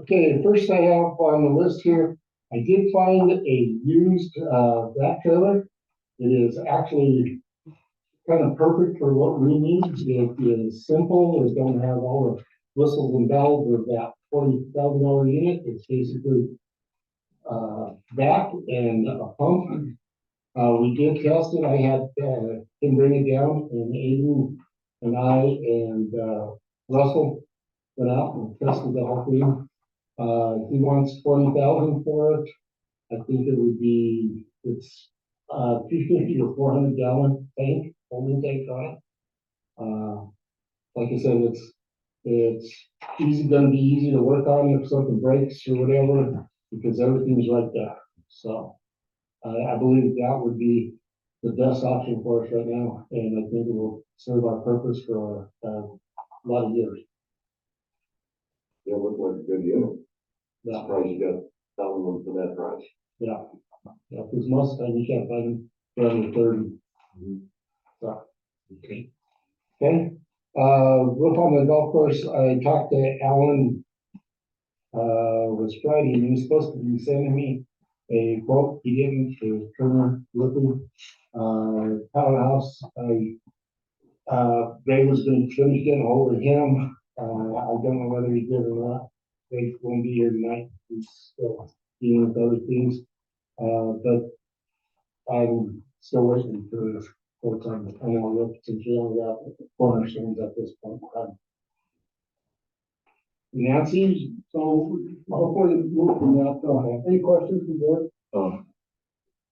Okay, first I have on the list here, I did find a used rat trailer. It is actually kind of perfect for what we need. It is simple, it don't have all the whistles and bells of that $40,000 unit. It's basically back and a pump. We did test it. I had him bring it down, and Aiden and I and Russell went out and tested the whole thing. He wants 20,000 for it. I think it would be, it's 250 or 400 gallon tank, holding tank on it. Like I said, it's gonna be easy to work on if something breaks or whatever, because everything's right there. So I believe that would be the best option for us right now, and I think it will serve our purpose for a lot of years. Yeah, looked like a good deal. Yeah. Surprised you got found one for that price. Yeah, yeah, because most of the time you can't find them for under 30. So, Okay. okay. Look on the golf course, I talked to Alan, was Friday, and he was supposed to be sending me a quote. He didn't, to Turner Roofing, powerhouse. Ray was going to finish getting hold of him. I don't know whether he did or not. They won't be here tonight. He's still dealing with other things. But I'm still waiting for quotes on the, I know look since we only got cornerstones at this point in time. Nancy, So before you move from that, any questions from board?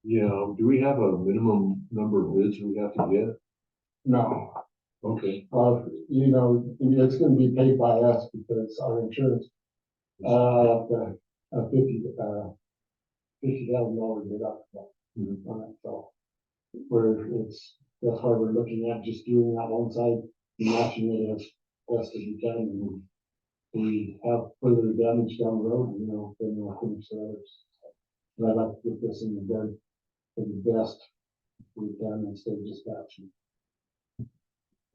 Yeah, do we have a minimum number of bids we have to get? no, Okay. you know, it's gonna be paid by us because our insurance, the, $50,000 deductible on it, so. That's why we're looking at just doing that one side, and matching it as best as we can, and we have further damage down the road, you know, then we'll finish the others. And I'd like to get this in the done for the best we can instead of just batching.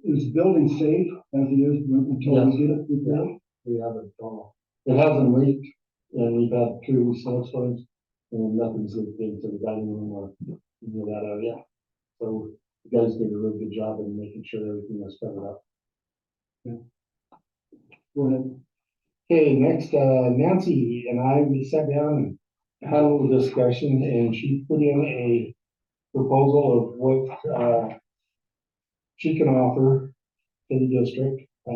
Is the building safe as it is until we get it repaired? We have it all. It hasn't leaked, and we've had 2 snowstorms, and nothing's leaked into the dining room or into that area. So the guys did a really good job in making sure everything was covered up. Go ahead. Okay, next, Nancy and I, we sat down and had a little discussion, and she put in a proposal of what she can offer to the district. I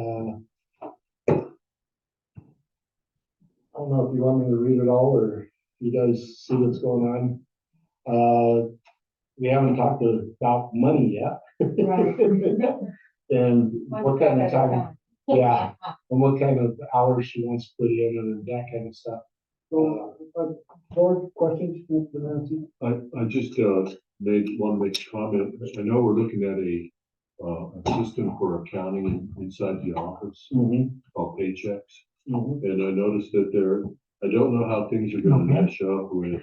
don't know if you want me to read it all, or you guys see what's going on. We haven't talked about money yet. Right. And what kind of time, yeah, and what kind of hours she wants to put in and that kind of stuff. So, board questions, Mr. Nancy? I just want to make a comment. I know we're looking at a system for accounting inside the office called Paychecks. And I noticed that I don't know how things are going to match up with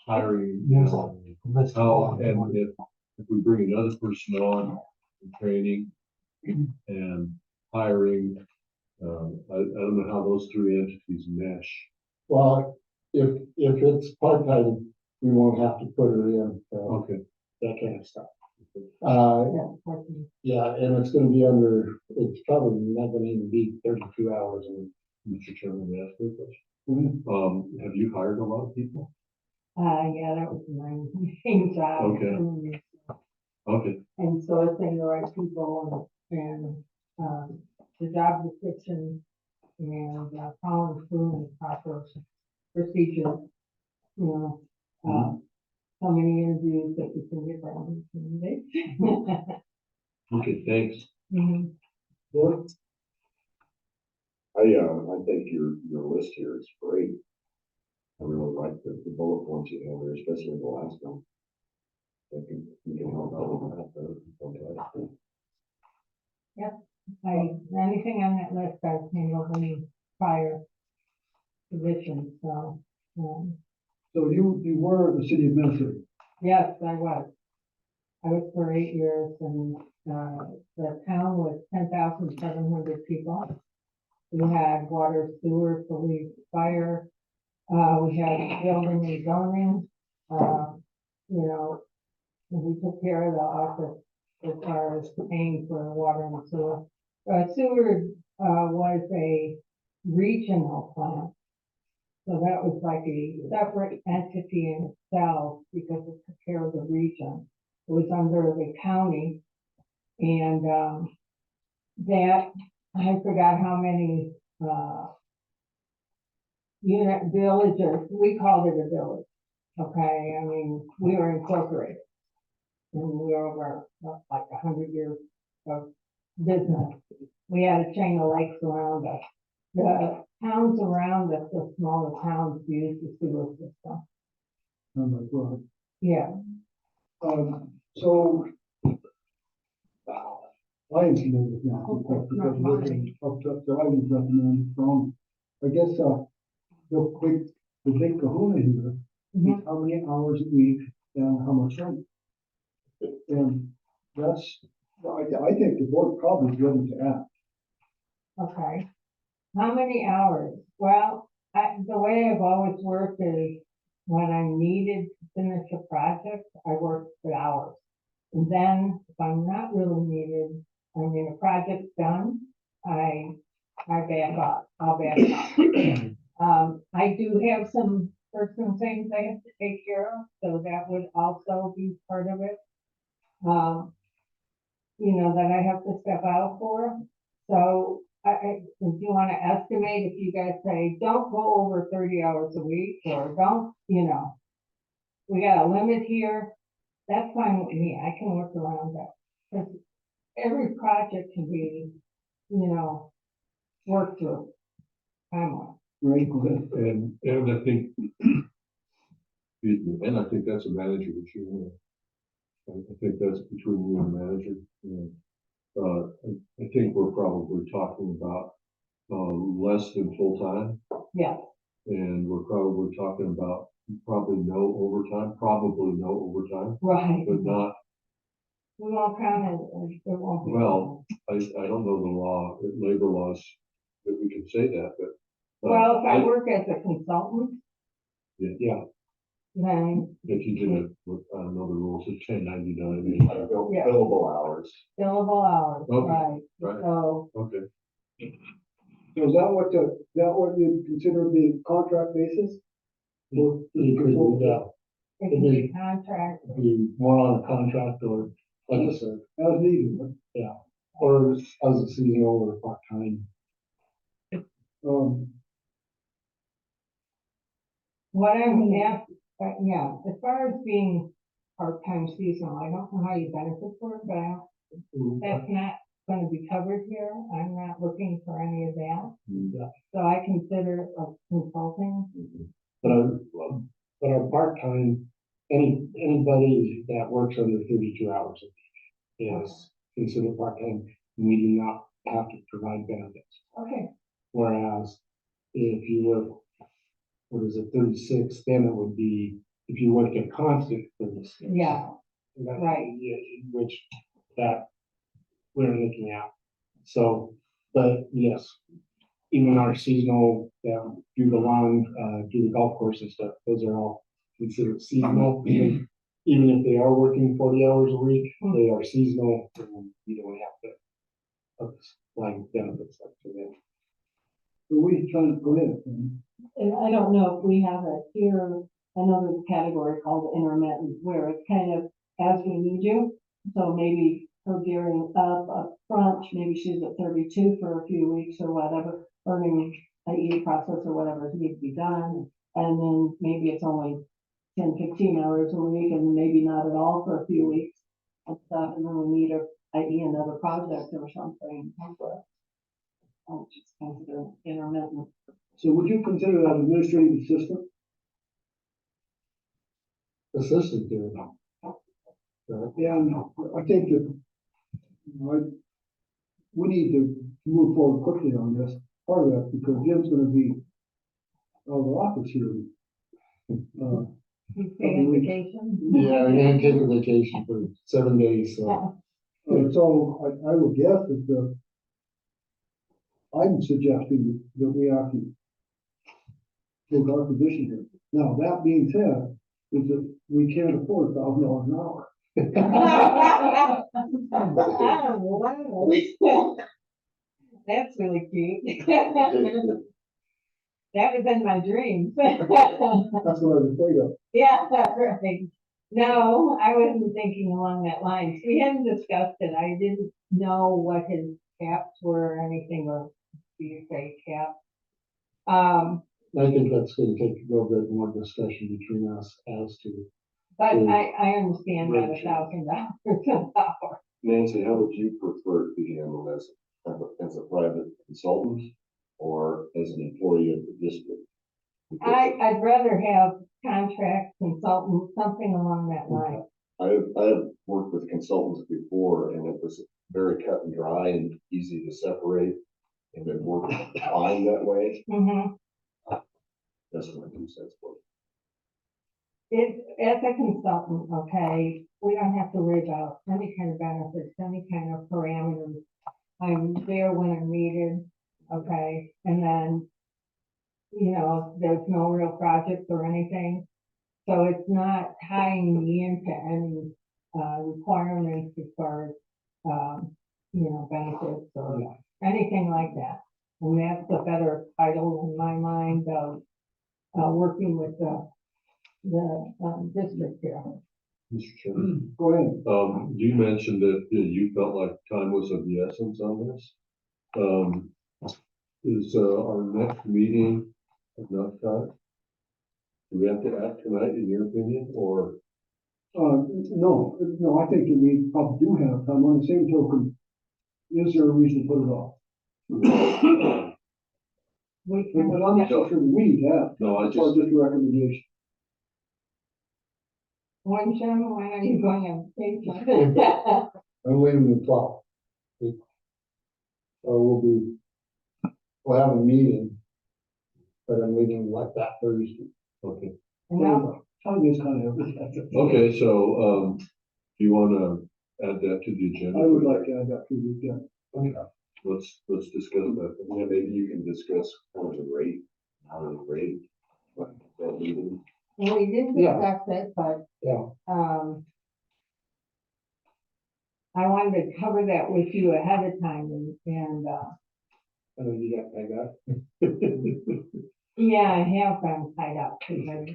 hiring, how, and if we bring another person on, and training and hiring, I don't know how those 3 entities mesh. Well, if it's part-time, we won't have to put her in, Okay. that kind of stuff. Yeah, and it's gonna be it's probably not gonna even be 32 hours. And Mr. Chairman, may I ask you a question? Have you hired a lot of people? Yeah, that was my main job. Okay. Okay. And sourcing the right people and the job description and following through the proper procedure. You know, so many interviews that you can get around. Okay, thanks. Board? I think your list here is great. I really like the bullet points you have there, especially the last one. I think you can help out with that. Anything on that list I've handled in prior positions, so. So you were the city administrator. Yes, I was. I was for 8 years, and the town was 10,700 people. we had water, sewer, police, fire, we had building and zoning, you know, we took care of the office as far as paying for water and sewer. Sewer, was a regional plant. So that was like a separate entity in itself because it took care of the region. It was under the county. And, that, I forgot how many, unit villages, we called it a village. Okay, I mean, we were incorporated. And we were over like 100 years of business. We had a chain of lakes around us. The towns around us, the smaller towns, use the sewer system. Oh my God. Yeah, So. Lions can do this now. Oh, because not we're mine. up to Lions recommend from, I guess, the big kahuna here Mhm. is how many hours a week and how much rent. And that's, I think the board probably is ready to act. okay. How many hours? Well, the way I've always worked is when I needed to finish a project, I worked the hours. And then if I'm not really needed, I mean, a project's done, I back off, I'll back off. I do have some personal things I have to take care of, so that would also be part of it. You know, that I have to step out for. So if you want to estimate, if you guys say, don't go over 30 hours a week, or don't, you know, we got a limit here, that's fine with me. I can work around that. Because every project can be, you know, worked through. Time-wise. Right? And I think, excuse me, and I think that's a manager issue. I think that's between you and the manager. And, I think we're probably talking about, less than full-time. Yeah, And we're probably talking about probably no overtime, right. but not, We won't count it, it won't be. well, I don't know the law, labor laws that we can say that, but. Well, if I work as a consultant, Yeah, then if you did it, I don't know the rules of 1099. Yeah. Billable hours. billable hours, Okay, right? right. So, Okay, So is that what you consider the contract basis? You could, yeah, it can be contract, be more on a contract or, like I said, As needed. or as a seasonal or part-time. what I'm asking, yeah, as far as being part-time seasonal, I don't know how you benefit for it, but that's not gonna be covered here. I'm not looking for any of that. Mm. So I consider a consulting. But our part-time, anybody that works under 32 hours a week is considered part-time, and we do not have to provide benefits. Okay, Whereas if you work, what is it, 36, then it would be, if you work a constant 36. yeah, right. Which that we're looking at. So, but yes, even our seasonal, do the lawn, do the golf course and stuff, those are all considered seasonal. Even if they are working 40 hours a week, they are seasonal, and you don't have to apply benefits like for them. So we trying to go ahead. And I don't know if we have it here, another category called intermittent, where it's kind of as we need you. So maybe her gearing up front, maybe she's at 32 for a few weeks or whatever, learning IE process or whatever needs to be done. And then maybe it's only 10, 15 hours a week, and maybe not at all for a few weeks and stuff. And then we need a IE another project or something. I'll just consider intermittent. So would you consider that administrative assistant? Assistant doing And I think that we need to move forward quickly on this, part of that, because Jim's gonna be out of the office here. You stay on vacation? Yeah, I'm gonna take a vacation for 7 days, so. So I would guess that I'm suggesting that we have to take our position here. Now, that being said, is that we can't afford $1,000 an hour. Wow. That's really cute. That was in my dreams. That's what I was afraid of. Yeah, right. No, I wasn't thinking along that line. We hadn't discussed it. I didn't know what his caps were or anything, or do you say cap? I think that's gonna take a little bit more discussion between us as to. But I understand that $1,000 an hour. Nancy, how would you prefer to be handled as a private consultant or as an employee of the district? I'd rather have contract consultant, something along that line. I have worked with consultants before and it was very cut and dry and easy to separate. And it worked fine that way. Mhm. That's what I do sense for. As a consultant, okay, we don't have to worry about any kind of benefits, any kind of parameters. I'm there when I'm needed, okay, and then, you know, there's no real projects or anything. So it's not tying me into any, requirements as far as, you know, benefits or anything like that. And that's a better title in my mind of, working with the district here. Mr. Chairman, Go ahead. you mentioned that you felt like time was of the essence on this. Is our next meeting enough time? Do we have to act tonight, in your opinion, or? No, I think that we probably do have time. On the same token, is there a reason to put it off? We But can, I'm not so sure we have. No, I It's just a recommendation. when Jim, when are you going on vacation? I'm leaving the 12th. So we'll have a meeting, but I'm leaving like that Thursday. Okay, No, Time is kind of everything. okay, so, do you wanna add that to the agenda? I would like to add that to the agenda. Okay, let's discuss that. Yeah, maybe you can discuss kind of the rate, hourly rate. What that meeting. we didn't Yeah. discuss it, but, Yeah. I wanted to cover that with you ahead of time and, I know you got that. yeah, I have been tied up because I'm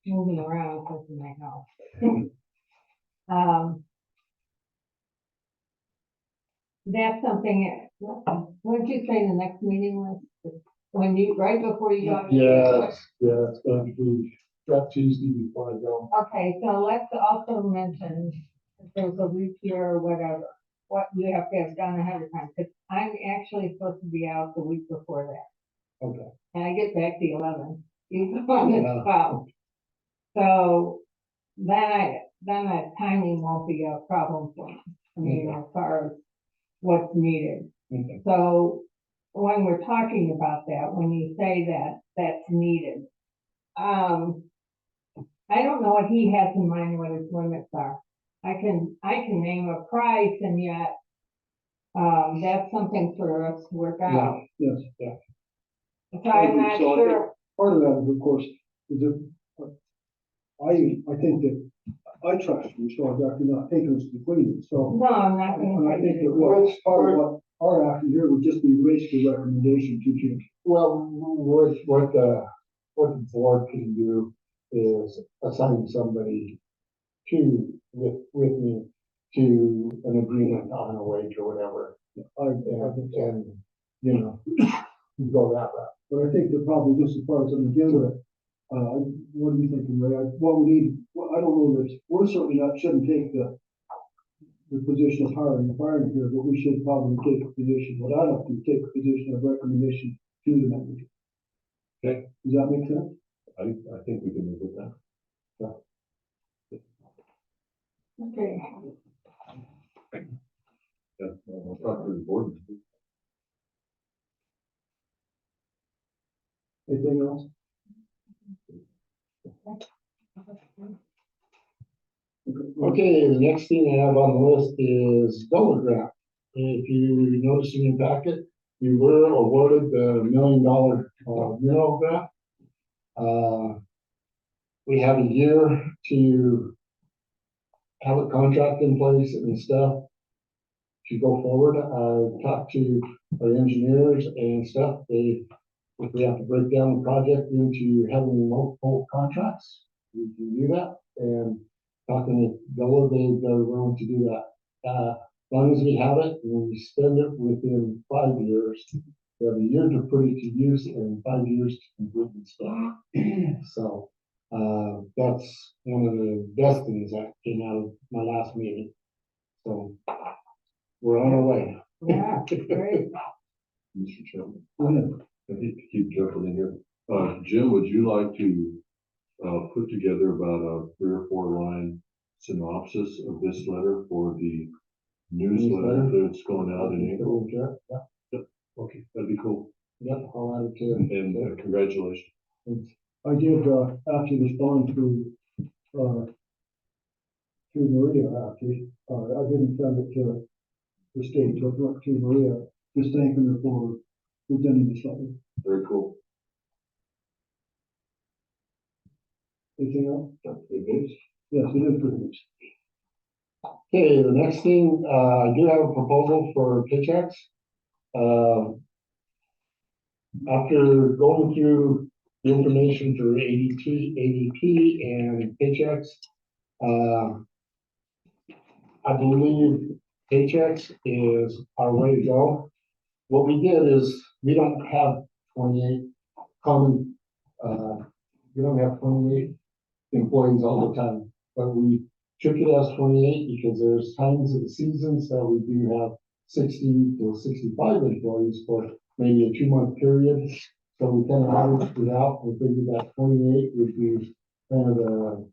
moving around close to my house. That's something, what did you say the next meeting was? When you, right before you go? Yes, it's going to be that Tuesday before I go. Okay, so let's also mention, if there's a leap year or whatever, what you have to have done ahead of time, because I'm actually supposed to be out the week before that. Okay. And I get back the 11th, you go on the Yeah. 12th. So then timing won't be a problem for me. I mean, as far as what's needed. Okay. So when we're talking about that, when you say that that's needed, I don't know what he has in mind, what his limits are. I can name a price and yet, that's something for us to work out. Yes. So I'm not So I think sure. part of that is, of course, is that I think that I trust you, so I'm actually not taking us to clean it, so. No, I'm not And gonna I say think that it. what, part of what our action here would just be basically a recommendation to Jim. Well, what the board can do is assign somebody with me to an agreement on a wage or whatever. And, you know, go that route. But I think that probably just as far as an agenda, what are you thinking, Ray? What we need, well, I don't know that, we're certainly not, shouldn't take the position of hiring and firing here, but we should probably take a position, what I'd like to do, take a position of recommendation to the manager. Okay. Does that make sense? I think we can move with that. Okay. Yeah, I'll talk to the board. Anything else? Okay, the next thing I have on the list is dollar grant. If you notice in your packet, we were awarded the $1 million, mineral grant. We have a year to have a contract in place and stuff to go forward. I talked to our engineers and stuff. If we have to break down the project into having multiple contracts, we can do that. And talking to Bella, they're willing to do that. As long as we have it and we spend it within 5 years, we have a year to put it to use and 5 years to complete the stuff. So, that's one of the best things that came out of my last meeting. So, we're on our way. Yeah, great. Mr. Chairman, Go ahead. I hate to keep jumping in here. Jim, would you like to, put together about a 3 or 4 line synopsis of this letter for the newsletter that's going out in April? Yeah, Okay, that'd be cool. yeah, I'll add it to. And congratulations. I did, actually respond to Maria, actually. I didn't send it to the state, so it went to Maria, just thanking her for presenting this letter. Very cool. Anything else? That's good news. Yes, it is good news. Okay, the next thing, I do have a proposal for paychecks. After going through the information for ADP and paychecks, I believe paychecks is our way to go. What we did is, we don't have 28 common, we don't have 28 employees all the time, but we took it as 28 because there's times of the seasons that we do have 60 to 65 employees for maybe a 2-month period. So we kind of averaged it out. We figured that 28 would be kind of the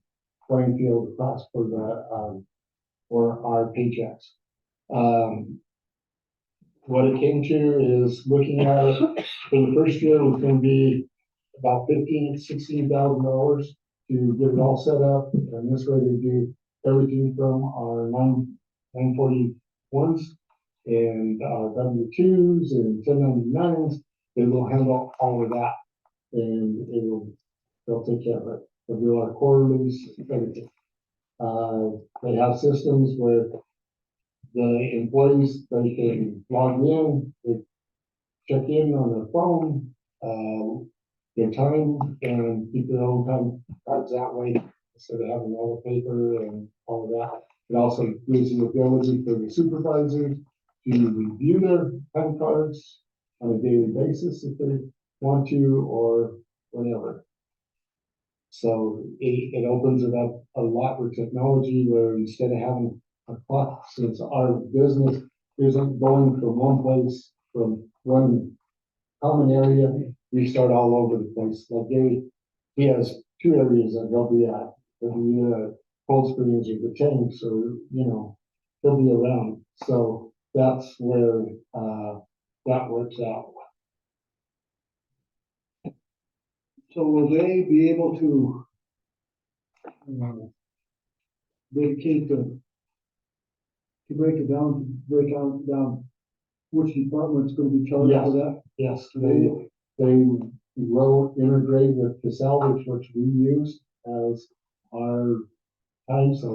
playing field across for our paychecks. What it came to is looking at it for the first year was going to be about $16,000 to get it all set up. And this way they do everything from our 941s and W-2s and 1099s. They will handle all of that, and they'll take care of it. They'll do our quarterlies, everything. They have systems where the employees, they can log in, they check in on their phone, their time, and keep their own time cards that way, instead of having all the paper and all of that. It also gives the ability for the supervisors to review their time cards on a daily basis if they want to, or whatever. So it opens it up a lot with technology, where instead of having a clock, since our business isn't going from one place, from one common area, we start all over the place. Like he has 2 areas that he'll be at. He'll be Cold Springs or the tanks, or, he'll be around. So that's where, that works out. So will they be able to dedicate break it down, down which department's gonna be charged for that? Yes, they will integrate with Casell, which we use as our time, so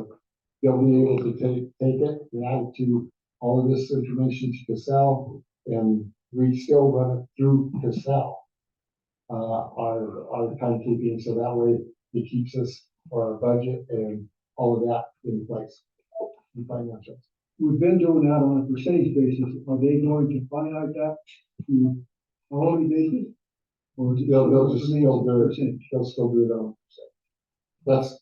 they'll be able to take it and add it to all of this information to Casell, and we still run it through Casell, our timekeeping, so that way it keeps us for our budget and all of that in place. And financials. We've been doing that on a percentage basis. Are they going to finalize that to hourly basis? Or is it They'll just remain still do it. percentage? They'll still do it on. That's,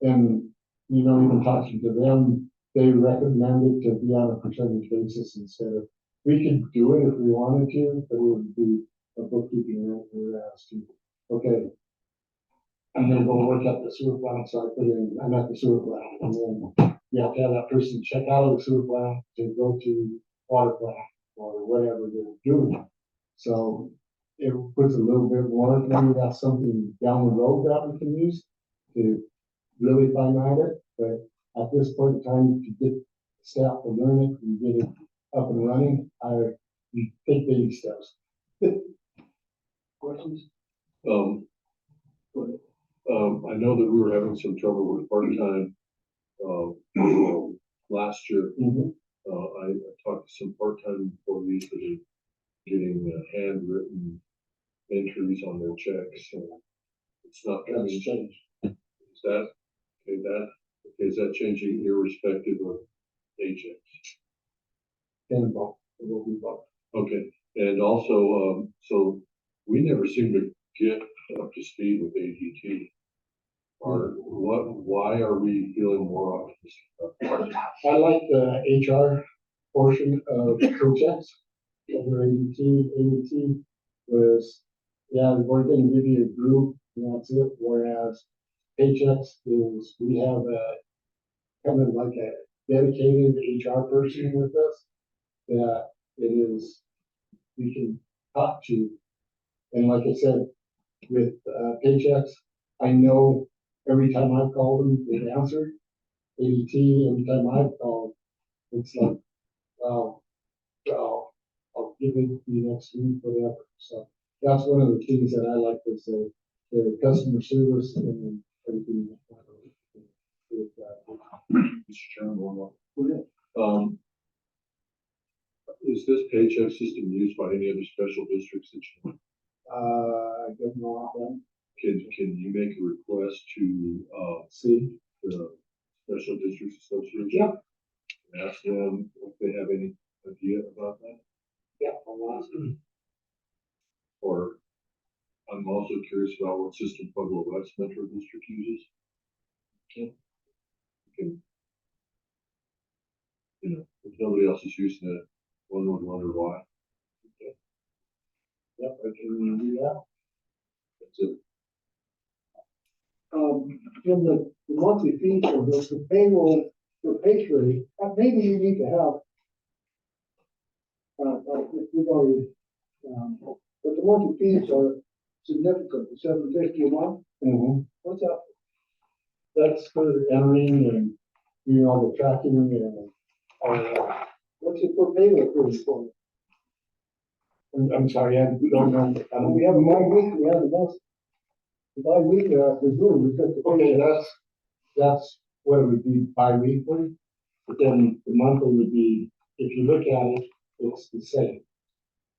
and, even talking to them, they recommended to be on a percentage basis instead of, we could do it if we wanted to, but it would be a bookkeeping rule we were asked to. Okay. I'm gonna go work at the sewer plant, so I put in, I'm at the sewer plant, and then you have to have that person check out of the sewer plant to go to water plant or whatever they're doing. So it puts a little bit more, maybe that's something down the road that we can use to really finite it, but at this point in time, to get staff to learn it and get it up and running, we take baby steps. Questions? Um, I know that we were having some trouble with part-time, last year. I talked to some part-time employees that are getting handwritten entries on their checks, and it's not That's coming. changed. Is that, is that changing irrespective of paychecks? And about, it will be about. Okay, and also, so we never seem to get up to speed with ADT. Or why are we feeling more optimistic? I like the HR portion of projects. Over ADT was, yeah, we're gonna give you a group and that's it, whereas paychecks is, we have a kind of like a dedicated HR person with us that it is, we can talk to. And like I said, with paychecks, I know every time I've called them, they've answered. ADT, every time I've called, it's like, well, I'll give it to you next week, whatever. So that's one of the things that I like is the customer service and everything. Mr. Chairman, one more. Is this paycheck system used by any other special districts that you, I don't know how can you make a request to, see. the Special Districts Association? Yep. And ask them if they have any idea about that? Yeah, I'll ask them. Or I'm also curious about what system Pueblo West Metro District uses. You can, if nobody else is using it, one would wonder why. Yep, I can do that. That's it. In the monthly fee for this, the payroll, the pay rate, maybe you need to have. We've already, but the monthly fees are significant, $7.50 a month. What's that? That's for entering and, you know, the tracking and, What's it for payroll for? I'm sorry, I don't know. We have a bi-weekly, we have a month. The bi-weekly, I presume, we took the. Okay, that's what it would be bi-weekly. But then the monthly would be, if you look at it, it's the same.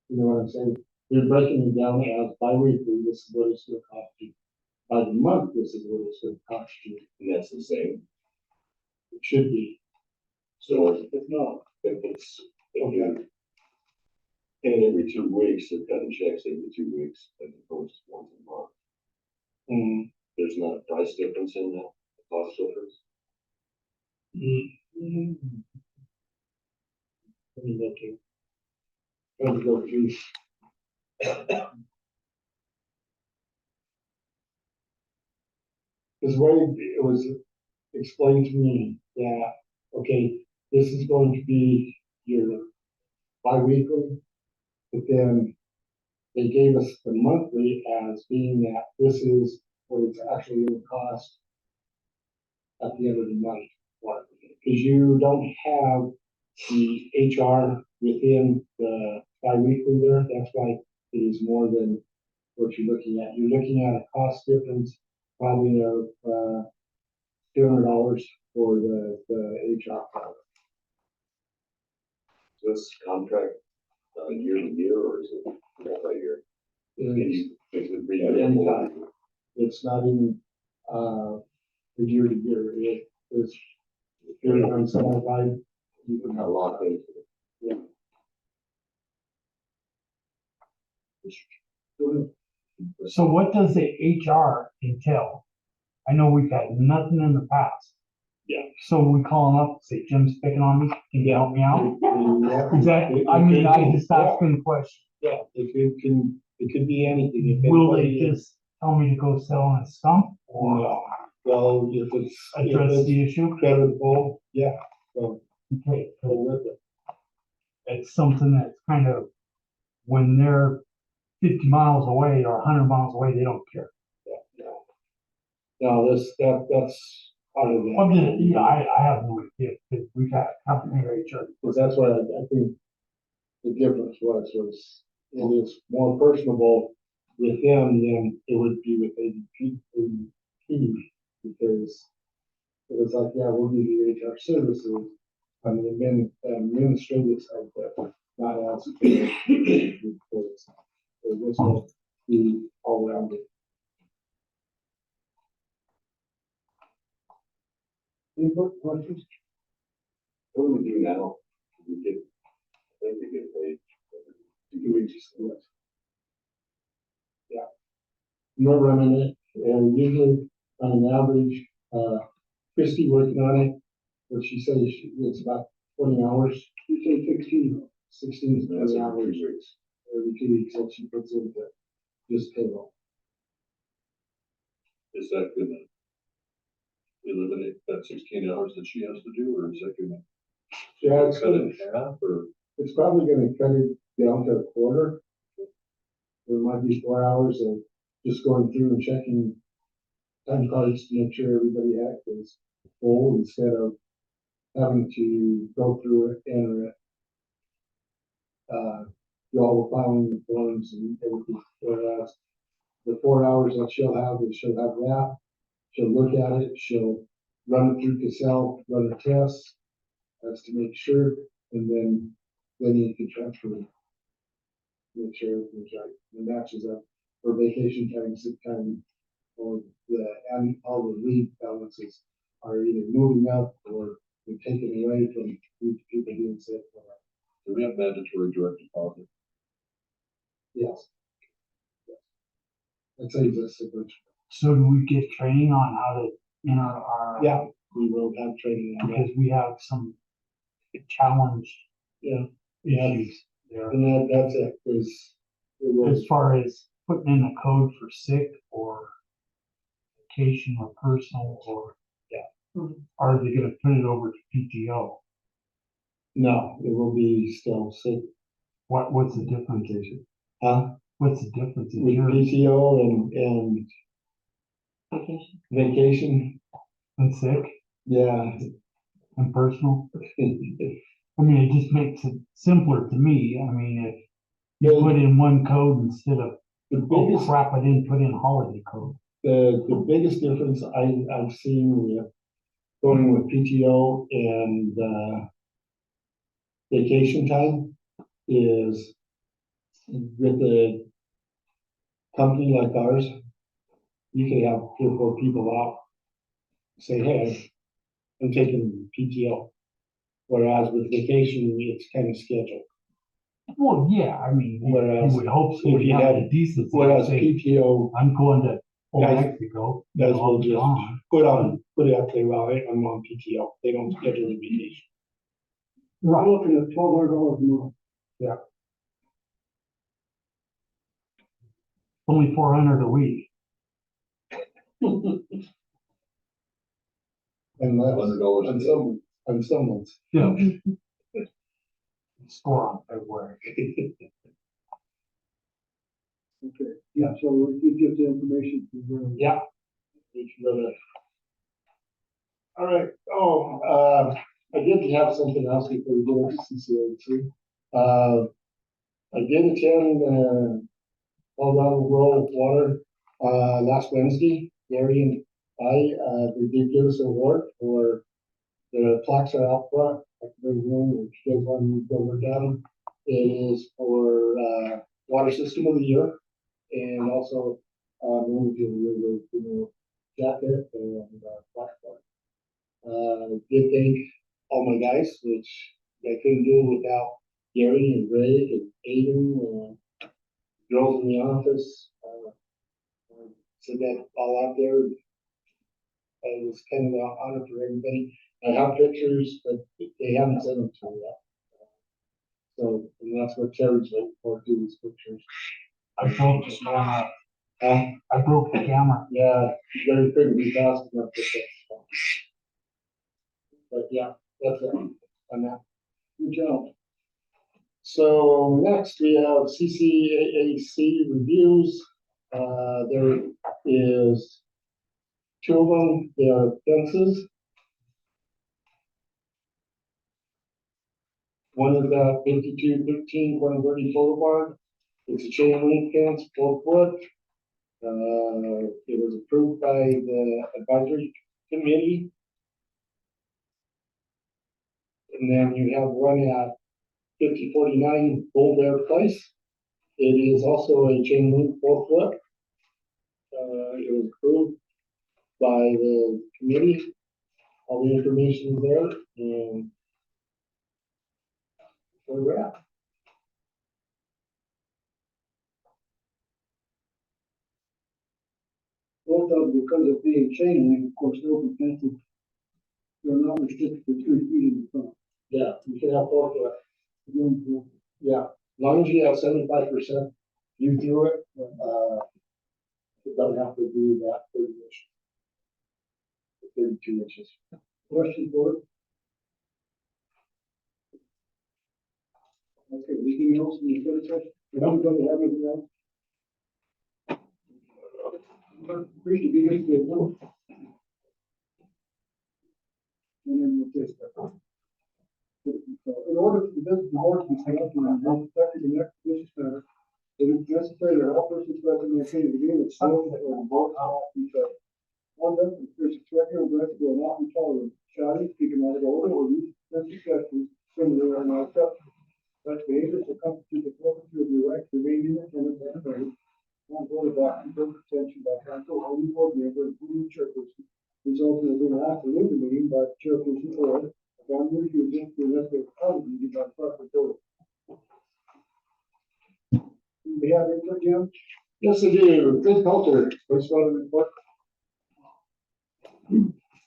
You know what I'm saying? They're breaking it down as bi-weekly, this is what it's gonna cost you. By the month, this is what it's gonna cost you. And that's the same. It should be. So It's not. if it's, if you're paying every 2 weeks, they're cutting checks every 2 weeks, as opposed to once a month. Mm, There's not a price difference in that, the cost difference. mm. Let me look here. Let me go through. Because the way it was explained to me that, okay, this is going to be your bi-weekly, but then they gave us the monthly as being that this is what it's actually going to cost at the end of the month. Because you don't have the HR within the bi-weekly there, that's why it is more than what you're looking at. You're looking at a cost difference probably of $200 for the HR product. So this contract, year to year, or is it multi-year? Can you basically At read any it? time. It's not even the year to year. It is, if you're on some side, you can Not locked into it. So what does the HR entail? I know we've had nothing in the past. Yeah. So we call them up, and say, Jim's picking on me, can you help me out? Exactly, I mean, I just asking the question, Yeah, it could be anything. If will they anybody- just tell me to go sell on a stump or No. Well, if it's address the issue? creditable, yeah, so Okay, go with it. it's something that's kind of, when they're 50 miles away or 100 miles away, they don't care. No, that's part of I'm that. just, yeah, I have no idea, because we've had a company HR. Because that's why I think the difference was it is more personable with them than it would be with ADP, because it was like, yeah, we'll give you HR services on the administrative side, but not as. So this will be all around it. Input, questions? What do we do now? We get, I think we get paid. 2 weeks. You're running it, and usually on an average, Christie working on it, what she says, it's about 20 hours. You say 16. 16 is That's the every average, 2 weeks. every 2 weeks that she puts into this payroll. Is that gonna eliminate that 16 hours that she has to do, or is that gonna Yeah, it's cut it in half, or? it's probably gonna cut it down to a quarter. There might be 4 hours of just going through and checking time cards to make sure everybody is full instead of having to go through it, enter it. Do all the filing forms and everything, whereas the 4 hours that she'll have that, she'll look at it, she'll run it through Cassell, run her tests, that's to make sure, and then you can transfer it. Make sure everything's right, and matches up for vacation time, sick time, or and all the leave balances are either moving up or they're taken away from people being sick. Do we have mandatory direct deposit? Yes. That saves us a bunch. So do we get training on how to enter our? Yeah, we will have training on that. Because we have some challenge Yeah. issues there. And that's it, is it will, As far as putting in a code for sick or vacation or personal, or, are they gonna put it over to PTO? no, it will be still sick. What's the difference? Huh? What's the difference in With yours PTO and Vacation. vacation, and sick yeah. and personal? I mean, it just makes it simpler to me. I mean, if you put in one code instead of, The oh biggest, crap, I didn't put in holiday code. the biggest difference I've seen with going with PTO and, vacation time is with a company like ours, you could have 3 or 4 people out, say, hey, I'm taking PTO. Whereas with vacation, it's kind of scheduled. Well, yeah, I mean, you Whereas would hope so. if you have had- the decency to Whereas say, PTO, I'm going to Old Guys- Mexico. guys I'll will be just gone. put it out there, well, I'm on PTO. They don't schedule a vacation. We're looking at $1,200 a month. Only 400 a week. Unless, $100 a day. on some months. Yeah. Score on February. Okay, yeah, so you get the information from them. Yeah. We should go there. All right, I did have something else before we go into CCAC. I did attend, Colorado Rural Water, last Wednesday. Gary and they did give us an award for the plaques are out front. I can bring them if you guys want to go look at them. It is for, Water System of the Year and also, manager of the year with, jacket and, plaque card. Did thank all my guys, which I couldn't do without Gary and Greg and Aiden and girls in the office. Said that all out there. It was kind of an honor for everybody. I have pictures, but they haven't sent them to me yet. So, and that's what Terry's waiting for, too, these pictures. I broke the camera. Uh, I broke the camera. yeah, Gary couldn't be fast enough to fix it. But yeah, that's it on that. Good job. So next we have CCAC reviews. There is 2 of them, they are fences. One is 5213 Glen Burnie Boulevard. It's a chain link fence, 4 foot. It was approved by the advisory committee. And then you have one at 5049 Bull Bear Place. It is also a chain link 4 foot. It was approved by the committee. All the information is there, and where we're at. Both of them, because of being chain link, of course, the open fences, they're not restricted to 3 feet in the front. Yeah, you can have 4 foot. Going to- Yeah, as long as you have 75% view through it, you don't have to do that 32 inches. Question for it? Okay, anything else in the study session? Anybody have anything else? Appreciate you being here. And then we'll just. In order for the business board to be conducted on the next business matter, it is necessary that all persons present maintain the agreement, so that the board will each other. Conduct and person threatening or aggressive will not be tolerated. Shouting, speaking out of order, or use of discussion, similar are not acceptable. Such behaviors will constitute the forfeiture of your right to remain in attendance and heard. Non-voting doctrine, detention by counsel, or any board member, including chairperson, resulting in an act to leave the meeting by the chairperson or a family refusing to investigate the meeting by proper order. Do we have input, Jim? Yes, I do. Good culture. First one report.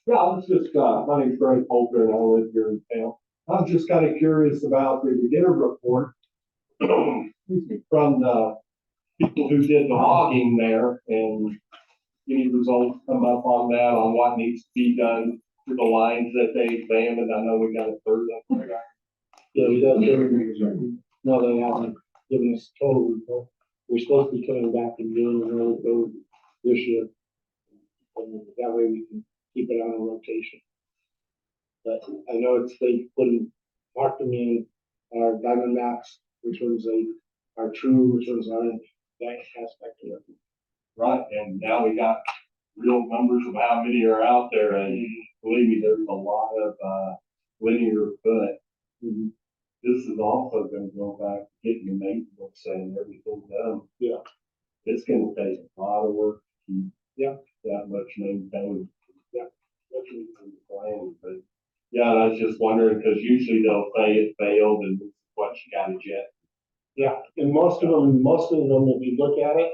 Yeah, I was just, my name's Greg Polter and I live here in town. I'm just kind of curious about the beginner report excuse me, from the people who did the logging there and any results come up on that, on what needs to be done to the lines that they examined. I know we got a third of them. Yeah, we got everything. No, they haven't given us total report. We're supposed to be coming back in June and early go this year. And that way we can keep it on a rotation. But I know it's, they marked them in our diamond maps, which ones they are true, which ones aren't, that aspect of it. Right, and now we got real numbers of how many are out there, and believe me, there's a lot of, linear foot. This is also gonna go back, to getting the maintenance and everything done. Yeah. It's gonna take a lot of work to keep. Yeah. That much maintained. Yeah. That's the plan, but, yeah, and I was just wondering, because usually they'll say it failed and what you got to jet. Yeah, and most of them, if you look at it,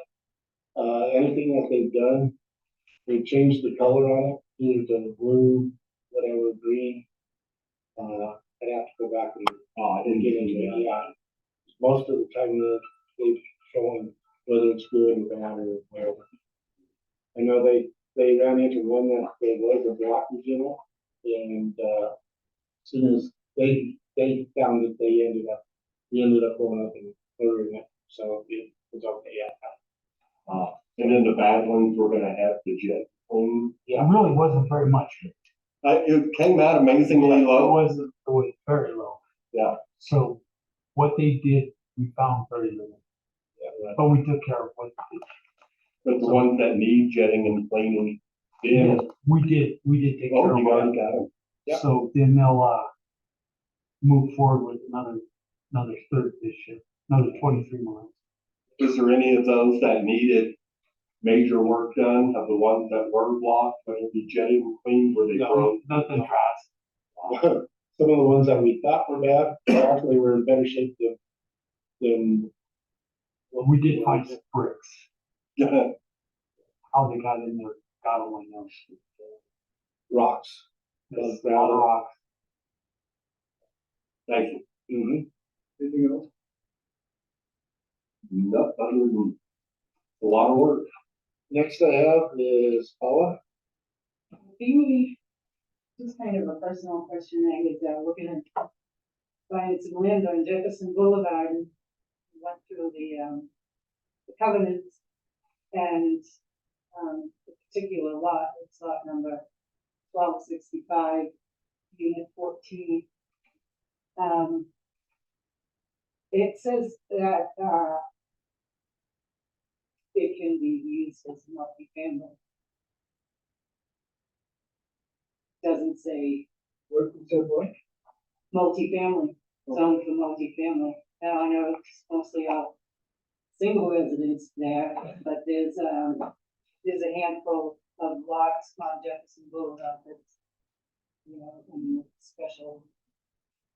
anything that they've done, they changed the color on it, either to blue, whatever, green. I'd have to go back and get into it, yeah. Most of the time, they've shown whether it's good or bad or whatever. I know they ran into one that there was a blockage in it, and, as soon as they found it, we ended up going up and ordering it, so it was okay at that. And then the bad ones, we're gonna have to jet clean. It really wasn't very much. It came out amazingly It low. was very low. Yeah. So what they did, we found very little, Yeah, but we took care of what they did. but the ones that need jetting and cleaning, Yes, then, we did take care oh, of you it. already got them. Yeah. So then they'll, move forward with another third this year, another 23 miles. Is there any of those that needed major work done, of the ones that were blocked, when it be jetted and cleaned, were they broke? Nothing fast. Some of the ones that we thought were bad, actually were in better shape than. We did find some bricks. Yeah. How they got in there, God only knows. Rocks. It's Those a lot of gravel. rocks. Thank you. Anything else? Nothing other than a lot of work. Next I have is Paula. Maybe just kind of a personal question. I was looking at buying some land on Jefferson Boulevard and went through the covenants and the particular lot, it's lot number 1265, unit 14. It says that, it can be used as multifamily. Doesn't say What, it said what? multifamily, zone for multifamily. Now, I know it's mostly all single residents there, but there's a handful of lots on Jefferson Boulevard that's, you know, in special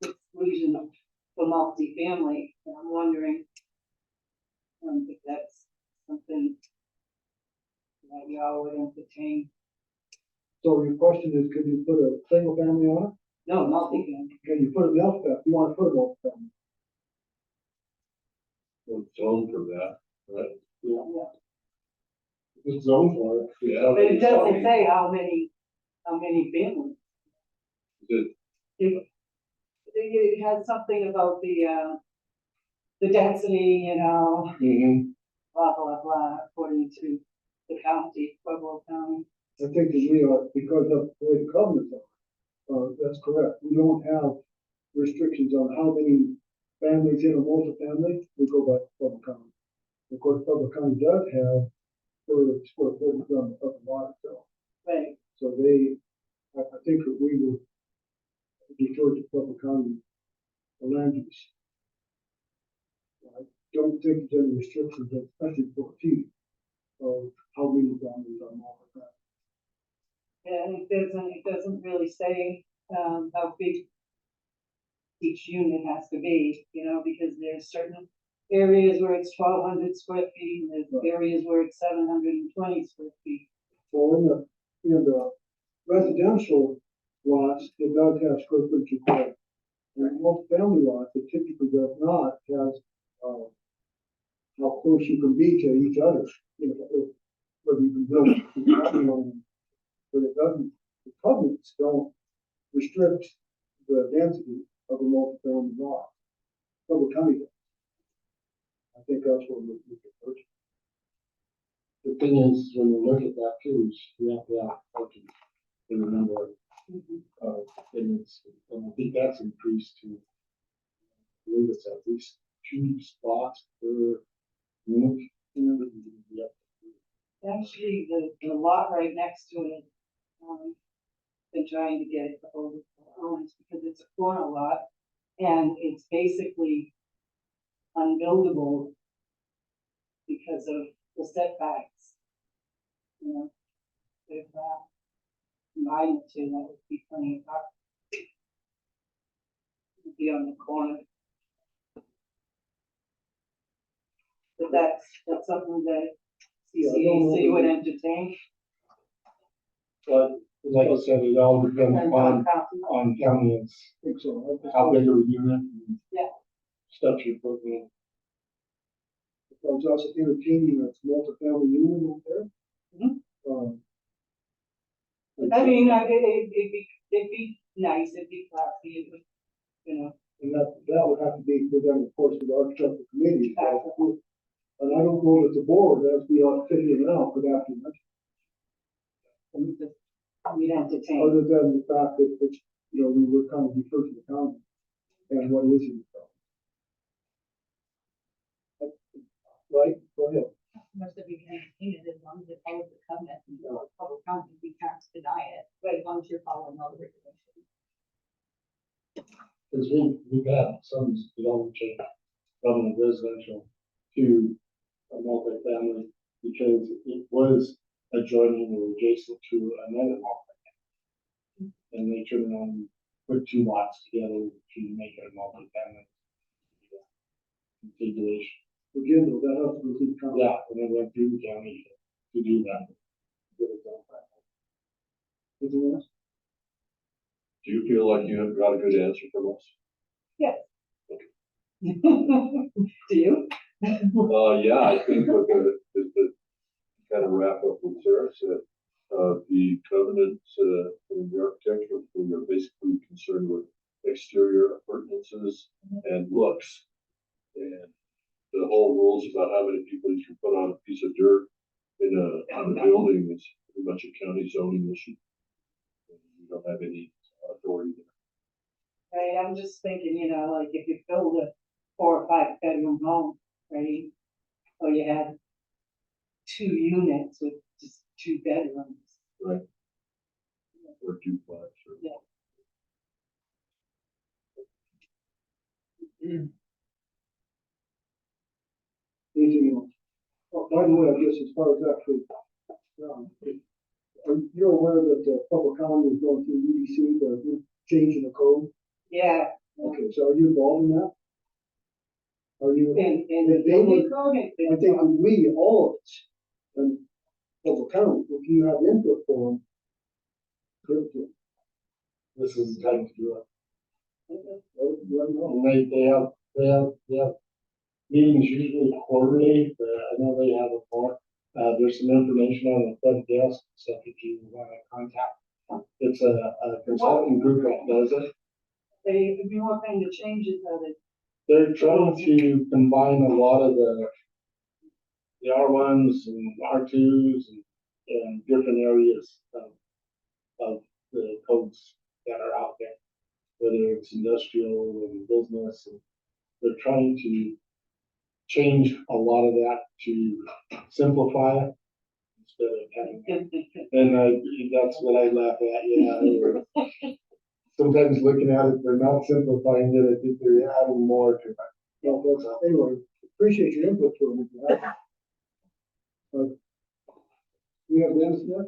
exclusion for multifamily, and I'm wondering, if that's something that y'all would entertain. So your question is, could you put a single family on it? No, multifamily. Can you put it in the alphabet? You want to put a multi-family? Well, zone for that, right? It's zoned for it. Yeah. But it doesn't say how many families. Is It has something about the density, you know, Mhm. blah, blah, blah, according to the county, Pueblo County. I think that we are, because of the way the covenants are, that's correct. We don't have restrictions on how many families in a multifamily, we go by Pueblo County. Of course, Pueblo County does have per square footage of the lot itself. Right, So they, I think that we will defer to Pueblo County, the land use. I don't think there's any restrictions, especially for feet, of how many families are multifamily. and it doesn't really say, how big each unit has to be, you know, because there's certain areas where it's 1,200 square feet, and there's areas where it's 720 square feet. So in the residential lots, it does have square footage required. And most family lots, it typically does not, has, how close you can be to each other, you know, whether you can build, but it doesn't, the covenants don't restrict the density of a multi-family lot. Public County does. I think that's what we could purchase. The thing is, when you look at that too, is you have to have parking in the number of, and I think that's increased to, I believe it's at least 2 spots per unit. Yep. Actually, the lot right next to it, been trying to get it to hold the owners because it's a corner lot and it's basically unbuildable because of the setbacks. You know, if combined the two, that would be plenty of parking. It'd be on the corner. But that's something that Yeah, I don't know. CCAC would entertain. But like I said, it all depends Depends on on, county. on county, it's I think so. how big of a unit and Yeah. stuff you're putting in. I was also entertaining a multi-family unit over there. Mhm. Um, I mean, it'd be nice, it'd be classy, it would, you know. And that would have to be for them, of course, with the architectural committee. And I don't know that the board, as we are figuring it out, could have to much, We'd entertain. other than the fact that it's, you know, we would kind of defer to the county. And what is it? Right, go ahead. Most of you can entertain it as long as it follows the covenant, and the public council, we can't deny it, but as long as you're following all the regulations. Because we've had some development change from a residential to a multifamily because it was adjoining or adjacent to another multifamily. And they turned around and put 2 lots together to make it a multifamily configuration. Again, though, that has to go through the county. Yeah, and then went through the county to do that. Anything else? Do you feel like you have got a good answer from us? Do you? Yeah, I think what just to kind of wrap up what Sarah said, the covenants, in the architecture, we are basically concerned with exterior appurtenances and looks. And the whole rules about how many people you can put on a piece of dirt in a building is pretty much a county zoning issue. We don't have any authority there. Right, I'm just thinking, you know, like if you build 4 or 5 bedroom home, right? Or you have 2 units with just 2 bedrooms. Or duplex or. Yeah. Anything else? Oh, by the way, I guess as far as actually, you're aware that the public comment is going through EDC, the change in the code? Yeah. Okay, so are you involved in that? Are you? And They building would- code, I think we, all of us, and public comment, if you have input for them, This is the time to do it. let them know. And they have meetings usually quarterly, I know they have a more, there's some information on the front desk, so if you want to contact. It's a consulting group that does it. they, if you want kind of changes of it. They're trying to combine a lot of the R1s and R2s and different areas of the codes that are out there, whether it's industrial and business, and they're trying to change a lot of that to simplify it instead of having, and that's what I laugh at, yeah. Sometimes looking at it, they're not simplifying it, I think they're adding more to it. Well, that's, anyway, appreciate your input to them. If you have it. We have Dennis Smith?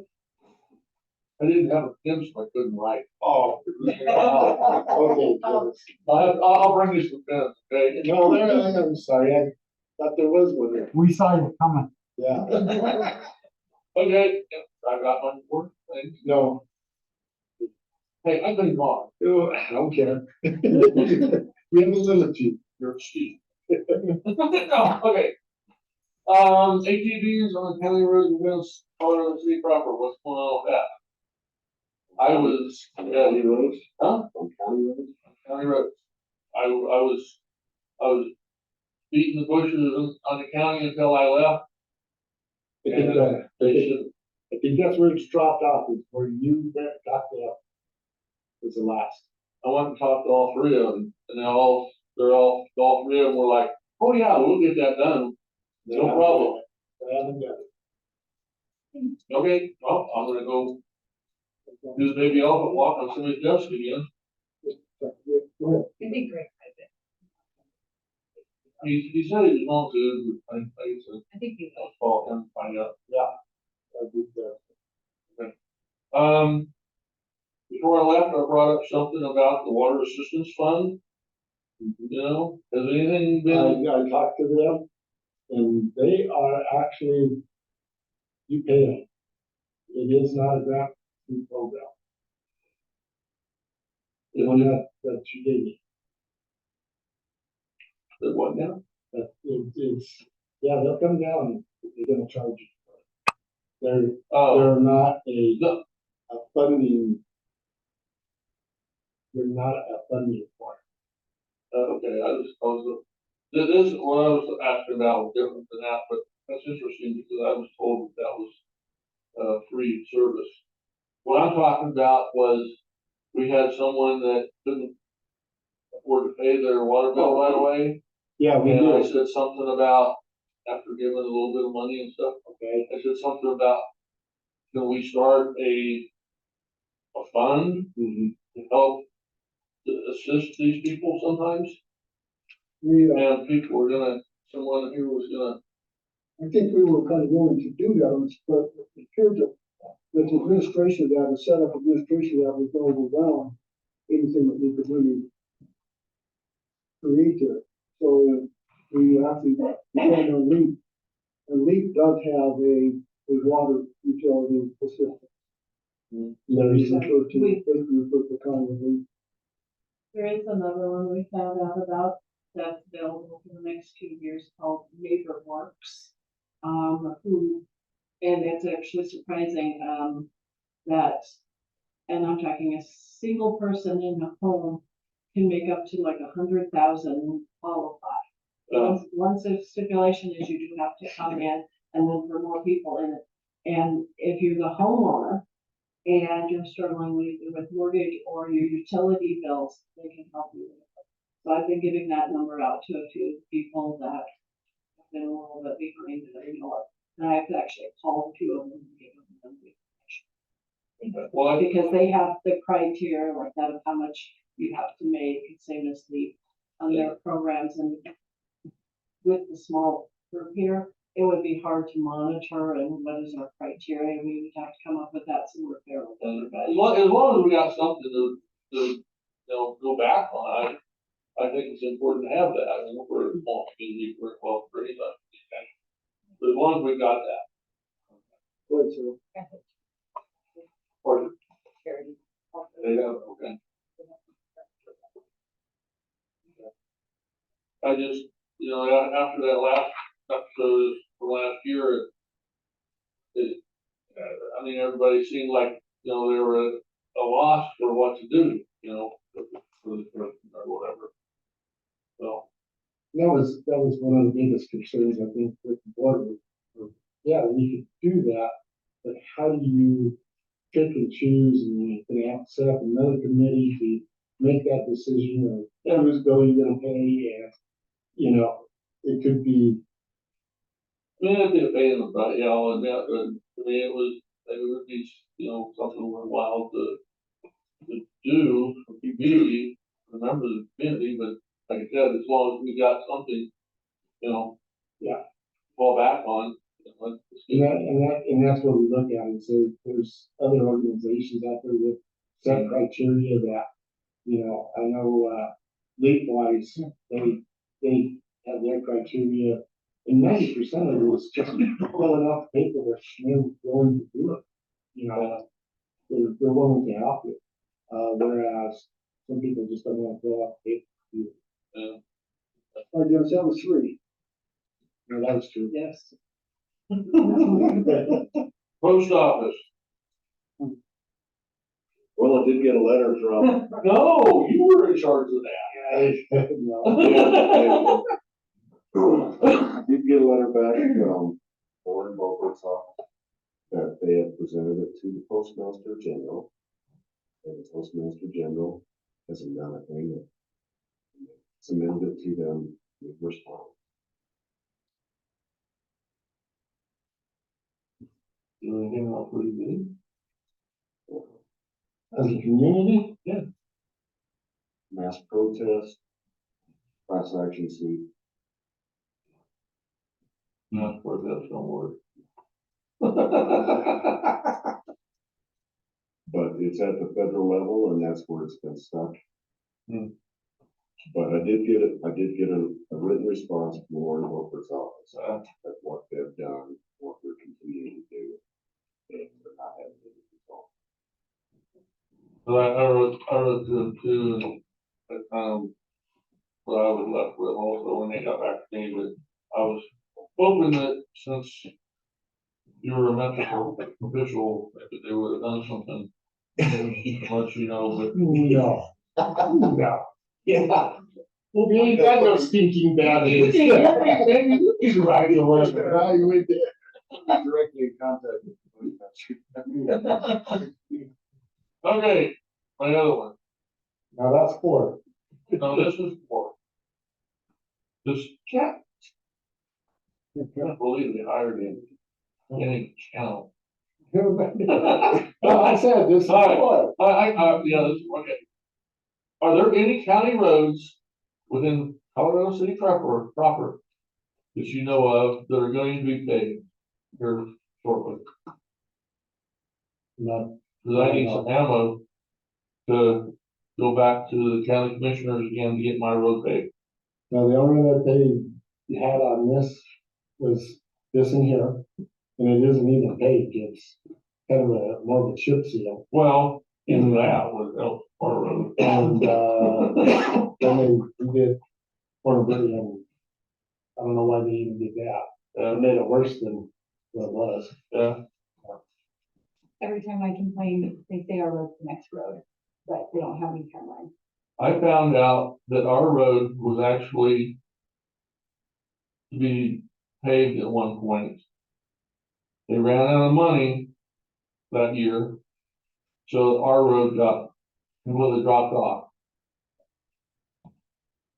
I didn't have a pen, so I couldn't write. Oh. Okay, Dennis. I'll bring you some pens, okay? No, I'm sorry, I thought there was one there, We saw you coming. yeah, Okay, I got my work thing. no, Hey, I've been wrong. oh, I don't care. We have a limit to. You're excused. No, okay. ATVs on the county roads and wheels, part of the city proper, what's going on with that? I was, County roads, huh? on county roads. County roads. I was beating the bushes on the county until I left. I think, And they should, I think that's where it's dropped off, is where you got there. Was the last. I went and talked to all 3 of them, and all 3 of them were like, oh yeah, we'll get that done. No problem. They haven't done it. Okay, well, I'm gonna go do the baby elephant walk on somebody's desk again. Go ahead. It'd be great, He said he was going to, I said, I think you. I'll call him and find out. I think that. Before I left, I brought up something about the water assistance fund. You know, has anything been, I talked to them, and they are actually, you pay them. It is not a grant program. The one that you gave me, what now? that it's, yeah, they'll come down, they're gonna charge you. Oh, They're not a funding. They're not a funding for it. okay, this is what I was asking about was different than that, but that's interesting because I was told that was, free service. What I'm talking about was, we had someone that couldn't afford to pay their water bill right away. Yeah, we And I do. said something about, after giving a little bit of money and stuff, Okay, I said something about, can we start a fund mhm. to help to assist these people sometimes? We, And people were someone here was I think we were kind of willing to do that, but it appeared that the administration of that, the setup administration of that was overwhelmed, anything that we could really create there. So we actually depend on LEAP, and LEAP does have a water utility assistance. There is, Refer to, basically refer to county LEAP. There is another one we found out about that's available for the next 2 years called Neighbor Works. And it's actually surprising, that, and I'm talking a single person in a home can make up to like 100,000 qualify. Once the stipulation is you do have to come in and then for more people in it. And if you're the homeowner and you're struggling with mortgage or your utility bills, they can help you. So I've been giving that number out to a few people that have been a little bit behind, that you know what, and I have to actually call two of them and give them the information. Well, Because they have the criteria like that of how much you have to make, same as the, on their programs, and with the small group here, it would be hard to monitor and what is our criteria, we would have to come up with that, so we're fair with everybody. as long as we got something to, go back on, I think it's important to have that, I mean, we're a small community, we're well, pretty much. But as long as we got that. Good, so. Or, they have, okay. I just, after that last episode from last year, I mean, everybody seemed like, they were at a loss for what to do, for the person or whatever. So, That was one of the biggest concerns, I think, with the board. Yeah, we could do that, but how do you pick and choose, and you're gonna have to set up another committee to make that decision of whose bill you're gonna pay, and, it could be, I mean, it'd be a pain in the butt, and that, I mean, it would be, something worthwhile to do for community, remember the community, but like I said, as long as we got something, Yeah. fall back on. Let's and get- that's what we look at and say, there's other organizations out there with set criteria that, I know, Lake Wise, they have their criteria, and 90% of it is just filling out the paperwork, and they're willing to do it. They're willing to help you, whereas some people just don't want to fill out the paper. Yeah. All right, Dennis, that was three. No, that's true. Yes. Post office. Well, I did get a letter from, No, you were in charge of that. No. I did get a letter back from Warren Beaufort's office that they had presented it to the Postmaster General. And the Postmaster General hasn't done a thing. Submitted it to them with response. Do anything else we do? As a community, Mass protest, class action suit. Not where that's gonna work. But it's at the federal level and that's where it's been stuck. Hmm. But I did get a written response from Warren Wilford's office at what they've done, what they're continuing to do. And they're not having any result. But I wrote to them too, and, what I was left with also when they got back to me, but I was hoping that since you were a Metro official, that they would have done something. Let you know, but no. No. Yeah. Well, we ain't got no stinking bad news. He's right, you want to evaluate that. Directly in contact with the police. okay, my other one. Now that's four. No, this is four. This cat. I can't believe they hired him. Any count. Well, I said this is All right. four. Yeah, this is okay. Are there any county roads within Colorado City proper that you know of that are going to be paved here shortly? No. Because I need some ammo to go back to the county commissioners again to get my road paved. No, the only one that they had on this was this in here, and it isn't even paved, it's kind of more of a chip seal. Well, in that was our road. And, then they did Porterbury, and I don't know why they even did that. It made it worse than what it was. Yeah, Every time I complain, they say our road's the next road, but they don't have any timeline. I found out that our road was actually to be paved at one point. They ran out of money that year, so our road got completely dropped off.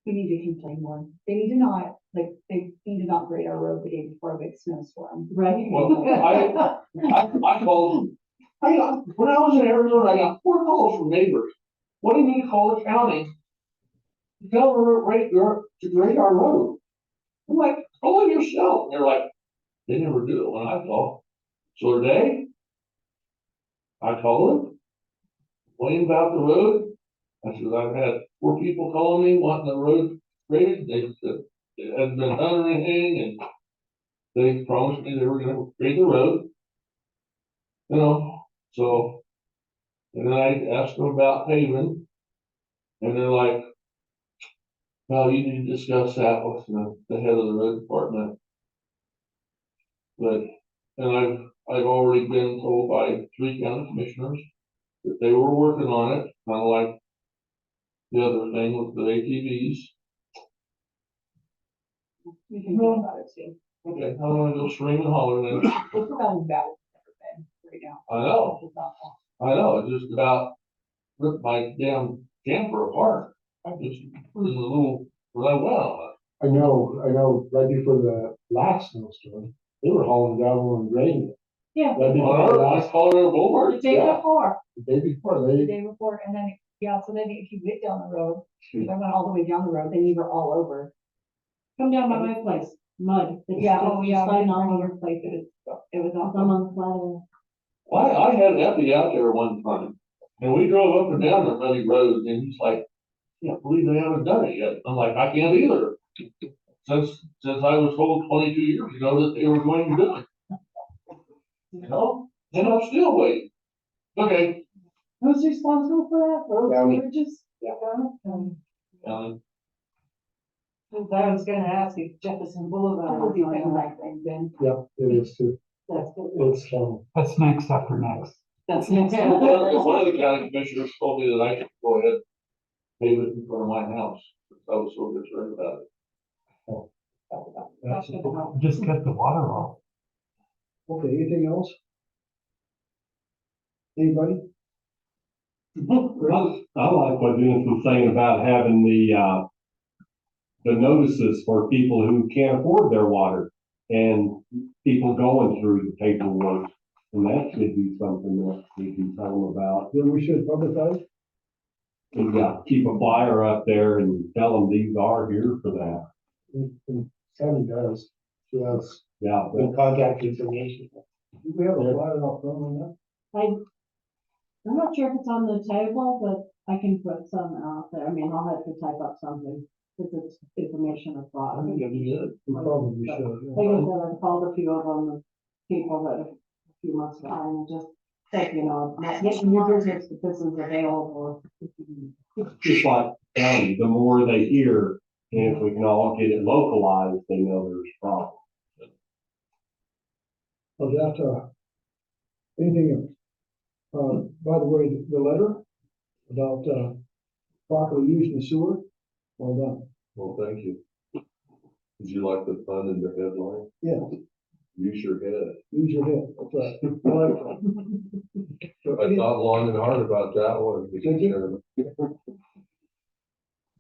We need to complain more. They need to not, like, they need to not grade our road the day before a big snowstorm. Right? Well, I called, when I was in Arizona, I got 4 calls from neighbors. What do you need to call the county? To tell them to grade our road. I'm like, call it yourself. They're like, they never do it when I call. So today, I called them, complained about the road. I said, I've had 4 people calling me wanting the road graded. They said it hadn't been done or anything, and they promised me they were gonna grade the road. You know, so, and then I asked them about paving, and they're like, no, you need to discuss that with the head of the road department. But, and I've already been told by 3 county commissioners that they were working on it, kind of like the other thing with the ATVs. We can talk about it too. Okay, I'm gonna go scream and holler then. It's about as bad as it's ever been right now. I know, It's awful. I know, it just about ripped my damn camper apart. I just, was a little, when I went on I know, right before the last snowstorm, they were hauling gravel and grading it. Yeah. Right it. before On the our last, Colorado The Boulevard, day Yeah. before. the day before, The they, day before, and then, yeah, so then if you get down the road, if I went all the way down the road, then you were all over. Come down by my place, mud. It's Yeah, just oh, yeah, sliding all on over. your place, it was awful. I'm on the flat area. I had Effie out there one time, and we drove up and down the muddy road, and he's like, can't believe they haven't done it yet. I'm like, I can't either. Since I was told 22 years ago that they were going to do it. You know, and I'm still waiting. Okay, Who's responsible for that? Road County. bridges? Yeah. Alan, I was gonna ask if Jefferson That Boulevard would was be on the that. right thing, then. yeah, it is too. That's good. It's, That's next after next. That's next. one of the county commissioners told me that I could go ahead and pave it in front of my house. I was so concerned about it. that's, Just cut the water off. Okay, anything else? Anybody? I like what Dennis was saying about having the notices for people who can't afford their water and people going through the paperwork. And that should be something that we can tell them about. Then we should publicize? And yeah, keep a flyer up there and tell them these are here for that. and Sandy does, she has Yeah, the contact information. Do we have a flyer out front on that? I'm not sure if it's on the table, but I can put some out there. I mean, I'll have to type up something, because it's information I've got. I think that'd be good. We probably should. Like I said, I called a few of them, people that are a few months behind, and just said, you know, not getting your business, but this is available. just like, the more they hear, and if we can all get it localized, they know there's a problem. Of that, anything else? By the way, the letter about, properly using the sewer, well done. Well, thank you. Did you like the fun in the headline? Yeah, Use your head. use your head, that's right. I like that. I thought long and hard about that one. Did you?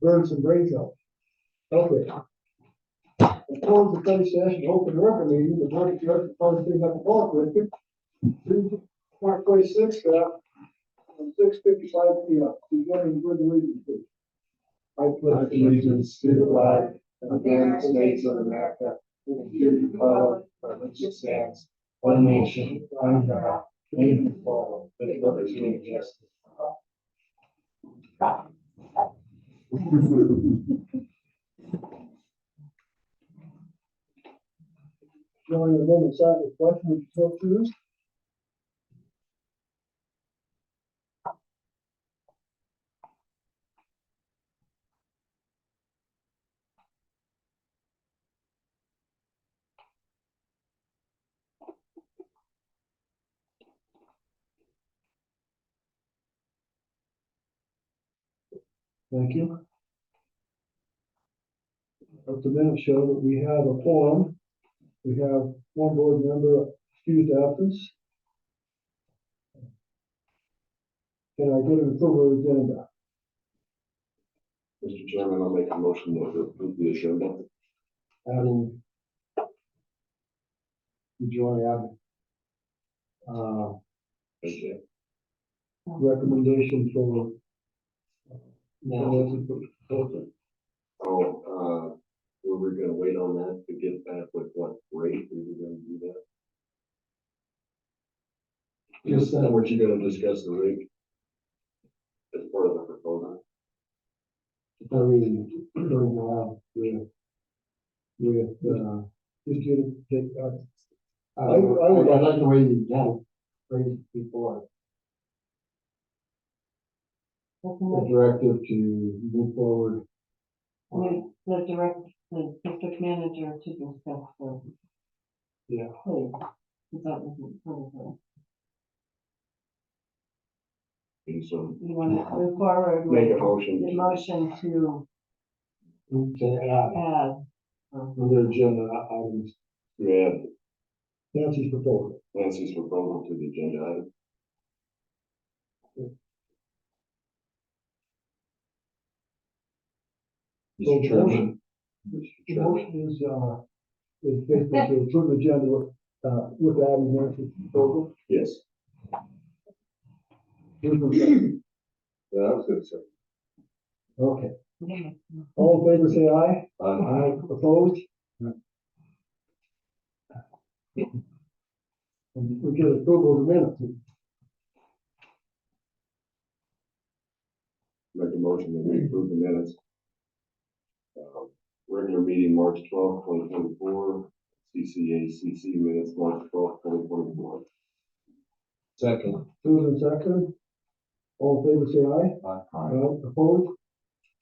Burn some brain cells. Okay. Before the study session, open record meeting, the board of directors, probably things like the call with you. March 26th, 6:55 P.M. Beginning with the reading, please. I pledge Allegiance to the flag of the United States of America, and to the republic for which it stands, one nation, under God, indivisible, with liberty and justice for all. Showing a moment of silent reflection, would you talk to us? Thank you. Let the minutes show that we have a forum. We have one board member excused absence. Can I get an approval of the agenda? Mr. Chairman, I'll make a motion to approve the agenda. Adding. Did you want to add? Okay. Recommendation for. Were we gonna wait on that to get back with what rate we were gonna do that? Just, Weren't you gonna discuss the rate as part of the proposal? Just get it, take, I like the way you have phrased it before, the directive to move forward. With the direct, the district manager to discuss the. Yeah. Please. Is that what And so you want to move forward make a with motion. the motion to To add, add? under agenda items. We add Nancy's proposal. Nancy's proposal to the agenda item. Mr. Chairman, The motion is basically to approve the agenda with adding Nancy's proposal. Yes. Who's in second? Yeah, I was gonna say. Okay, all in favor, say aye. Aye. Opposed? And we get approval of the minutes. Make a motion that we approve the minutes. Regular meeting, March 12th, 2024, CCACC minutes, March 12th, 2024. second. Susan second. All in favor, say aye. Aye. Opposed?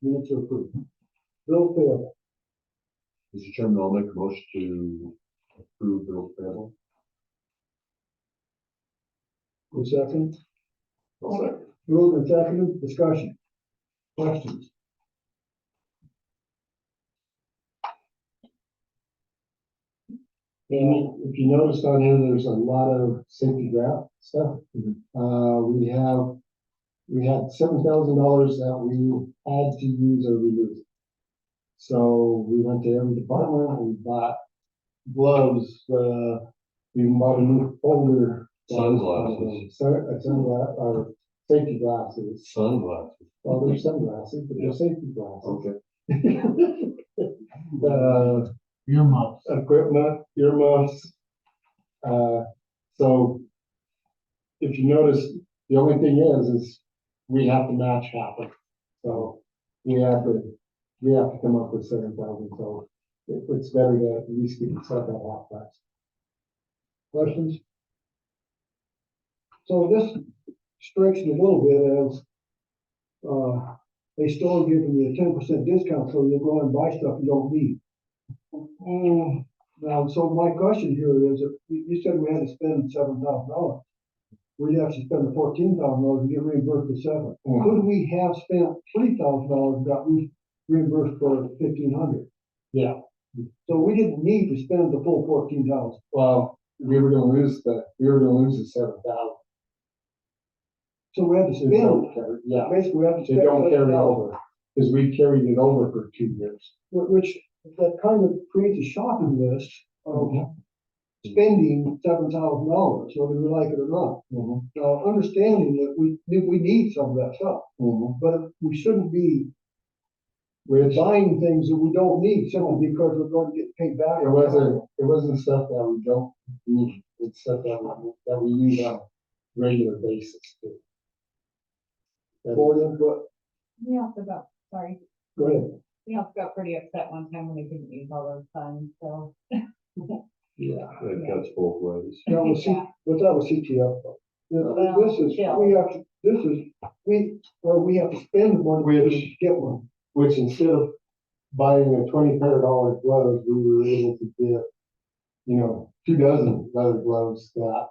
Minutes are approved. Bill payable. Mr. Chairman, I'll make a motion to approve bill payable. Who second? I'll second. Moved and seconded, discussion. Questions? And if you noticed on here, there's a lot of safety draft stuff. We had $7,000 that we had to use or reduce. So we went to every department, we bought gloves, we bought a new folder. Sunglasses. Sunglasses, or safety glasses. Sunglasses. Well, they're sunglasses, but they're safety glasses. Okay. Earmuffs. Equipment, earmuffs. So if you notice, the only thing is we have to match half of it. So we have to come up with 7,000. So it's better to at least get it set at half price. Questions? So this strikes me a little bit as, they still giving you a 10% discount, so you go and buy stuff you don't need. Now, so my question here is, if you said we had to spend $7,000. We'd have to spend the $14,000 and get reimbursed for $7,000. Could we have spent $3,000 and got reimbursed for $1,500? Yeah. So we didn't need to spend the full $14,000. Well, we were gonna lose the 7,000. So we had to They spend, don't carry- Yeah, basically we have to they spend. don't carry $7,000. over, because we carried it over for 2 years. Which that kind of creates a shopping list of spending $7,000, whether we like it or not. Now, understanding that we need some of that stuff, but we shouldn't be buying things that we don't need simply because we're going to get paid back. It wasn't stuff that we don't need, it's stuff that we use on a regular basis too. Board input, We also got, sorry, go ahead. we also got pretty upset one time when we couldn't use all those funds, so. Yeah. It cuts both ways. That was, but that was CTF. This is, we have to spend money to get one. Which instead of buying a $20 pair gloves, we were able to get, 2 dozen leather gloves that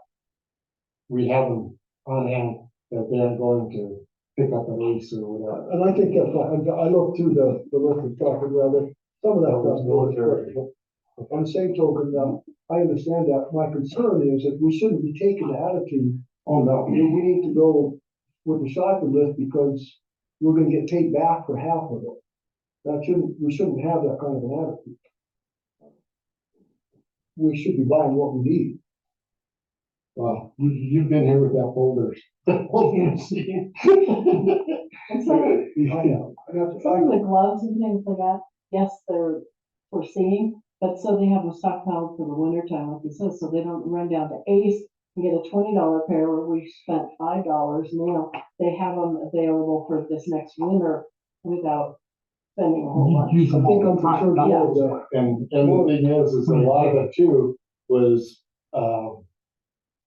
we have them on hand, that they're going to pick up an ace or whatever. And I think that's, I looked through the list of stuff, and some of that stuff. Military. On the same token, I understand that. My concern is that we shouldn't be taking the attitude, oh no, we need to go with the shopping list because we're gonna get paid back for half of it. we shouldn't have that kind of an attitude. We should be buying what we need. Well, you've been here with that folder. And some of, I know. some of the gloves and things like that, yes, they're foreseeing, but so they have them stockpiled for the winter time, like you said, so they don't run down to Ace and get a $20 pair where we spent $5, and they have them available for this next winter without spending a whole bunch. Use I them think all I'm the time. concerned Yeah. more with that. And the thing is a lot of it too was,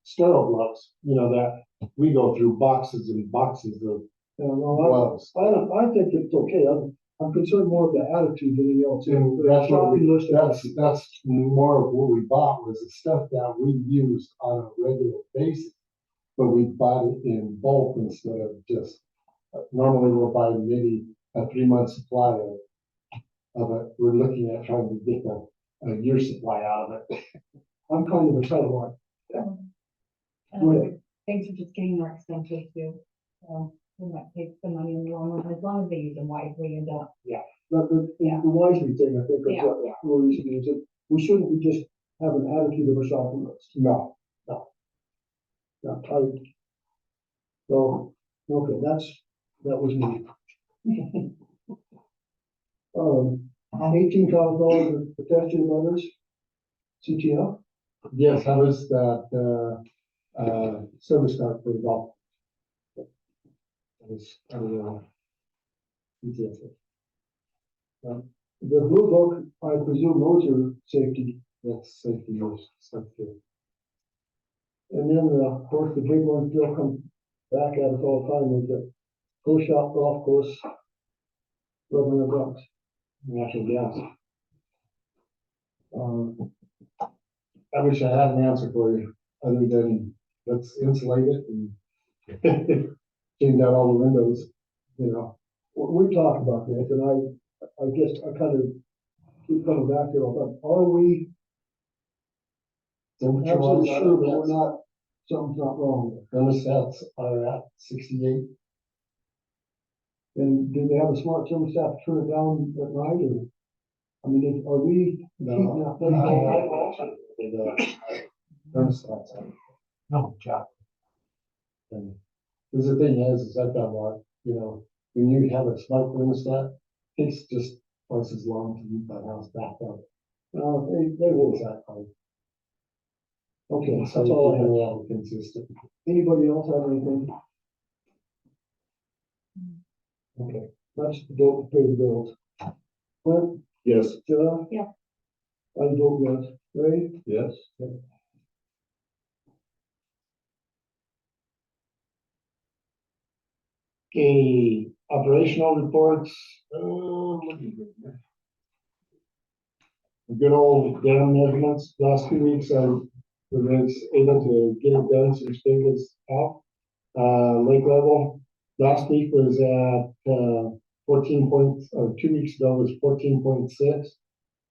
sterile gloves, that we go through boxes and boxes of gloves. I think it's okay. I'm concerned more of the attitude than anything else. And The that's what shopping list. that's more of what we bought was the stuff that we used on a regular basis. But we bought it in bulk instead of just, normally we'll buy maybe a 3-month supply of it. We're looking at trying to get a year supply out of it. I'm kind of a sideline. Things are just getting more expensive too. So we might take the money in the long run, as long as they use them wisely and don't. The wisely thing, I think, is Yeah. what we should use it. We shouldn't be just have an attitude of a shopping list. No, Yeah, so, okay, that was me. $18,000 for pedestrian letters, CTL. yes, how was that, service card for the golf? That was, yes. The blue book, I presume those are safety. That's safety use, safety. And then, of course, the big one still comes back at us all the time with the pro shop golf course. $1,200. Natural gas. I wish I had an answer for you, other than let's insulate it and change out all the windows, We talked about this, and I guess I kind of keep coming back to it, but are we absolutely sure that we're not, something's not wrong? Thermostats are at 68. And do they have a smart thermostat to turn it down at night, or, I mean, are we keeping that thing on? Thermostats are. No, Jack. Because the thing is I found out, when you have a smart thermostat, it takes just twice as long to keep that house back up. They will. Exactly. Okay, So that's all I have. we have it consistent. Anybody else have anything? Okay, let's go pay the bills. Clint, Yes. Jeff? Yeah. I vote yes. Ray? Yes. Okay, operational reports. Good old dam measurements. Last 2 weeks, I was able to get it done since Stig was out. Lake level, last week was at 14 points, or 2 weeks ago was 14.6.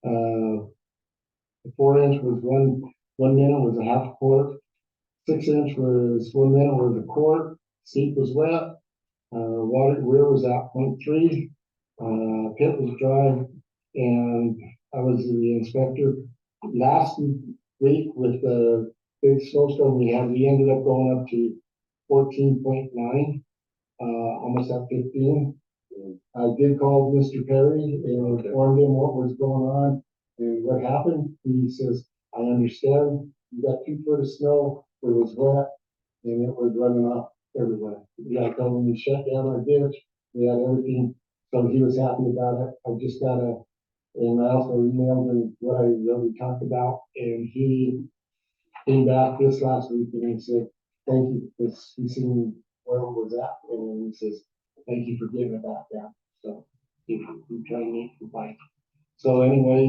The 4-inch was one minute was a half quart. 6-inch was 1 minute was a quart. Seep was wet. Water rear was at 0.3. Pit was dry, and I was the inspector. Last week with the big snowstorm we had, we ended up going up to 14.9, almost at 15. I did call Mr. Perry and informed him what was going on and what happened. He says, I understand. You got 2 foot of snow, it was wet, and it was running off everywhere. Yeah, I told him to shut down our ditch. We had everything, so he was happy about it. I just and I also emailed him what I really talked about, and he came back this last week and he said, thank you, because he seen where it was at, and he says, thank you for getting it back down. So he trying to make the fight. So anyway,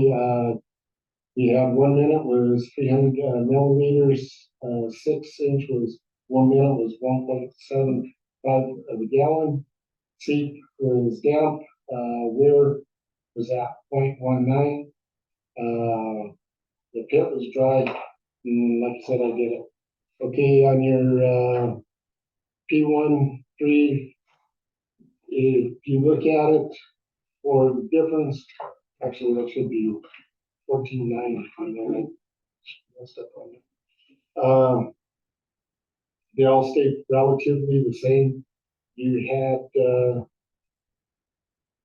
we had 1 minute was 300 millimeters, 6-inch was 1 minute was 1.75 of a gallon. Seep was damp, weir was at 0.19. The pit was dry, and like I said, I did it. Okay, on your P1 3, if you look at it, for the difference, actually, that should be 1490. And then I messed up on it. They all stay relatively the same. You had,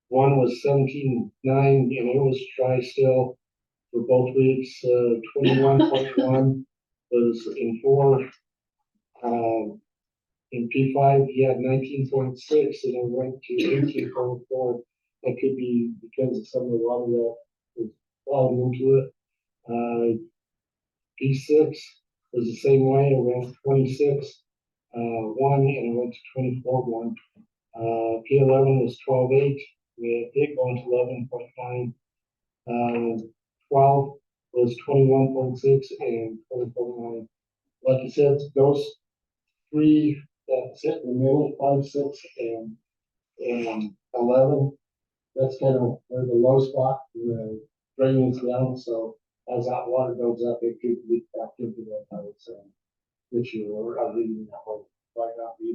one was 17.9 and it was dry still for both weeks. 21.1 was in 4. In P5, he had 19.6 and it went to 18.4. That could be because of some of the water that was falling into it. P6 was the same way. It went 26, 1 and it went to 24, 1. P11 was 12.8. It going to 11.9. 12 was 21.6 and 20.9. Like I said, those 3 that sit in the middle, 5, 6, and 11. That's kind of where the low spot, the drain is down. So as that water goes up, it could leak back into that, I would say, this year or reading that way. Might not be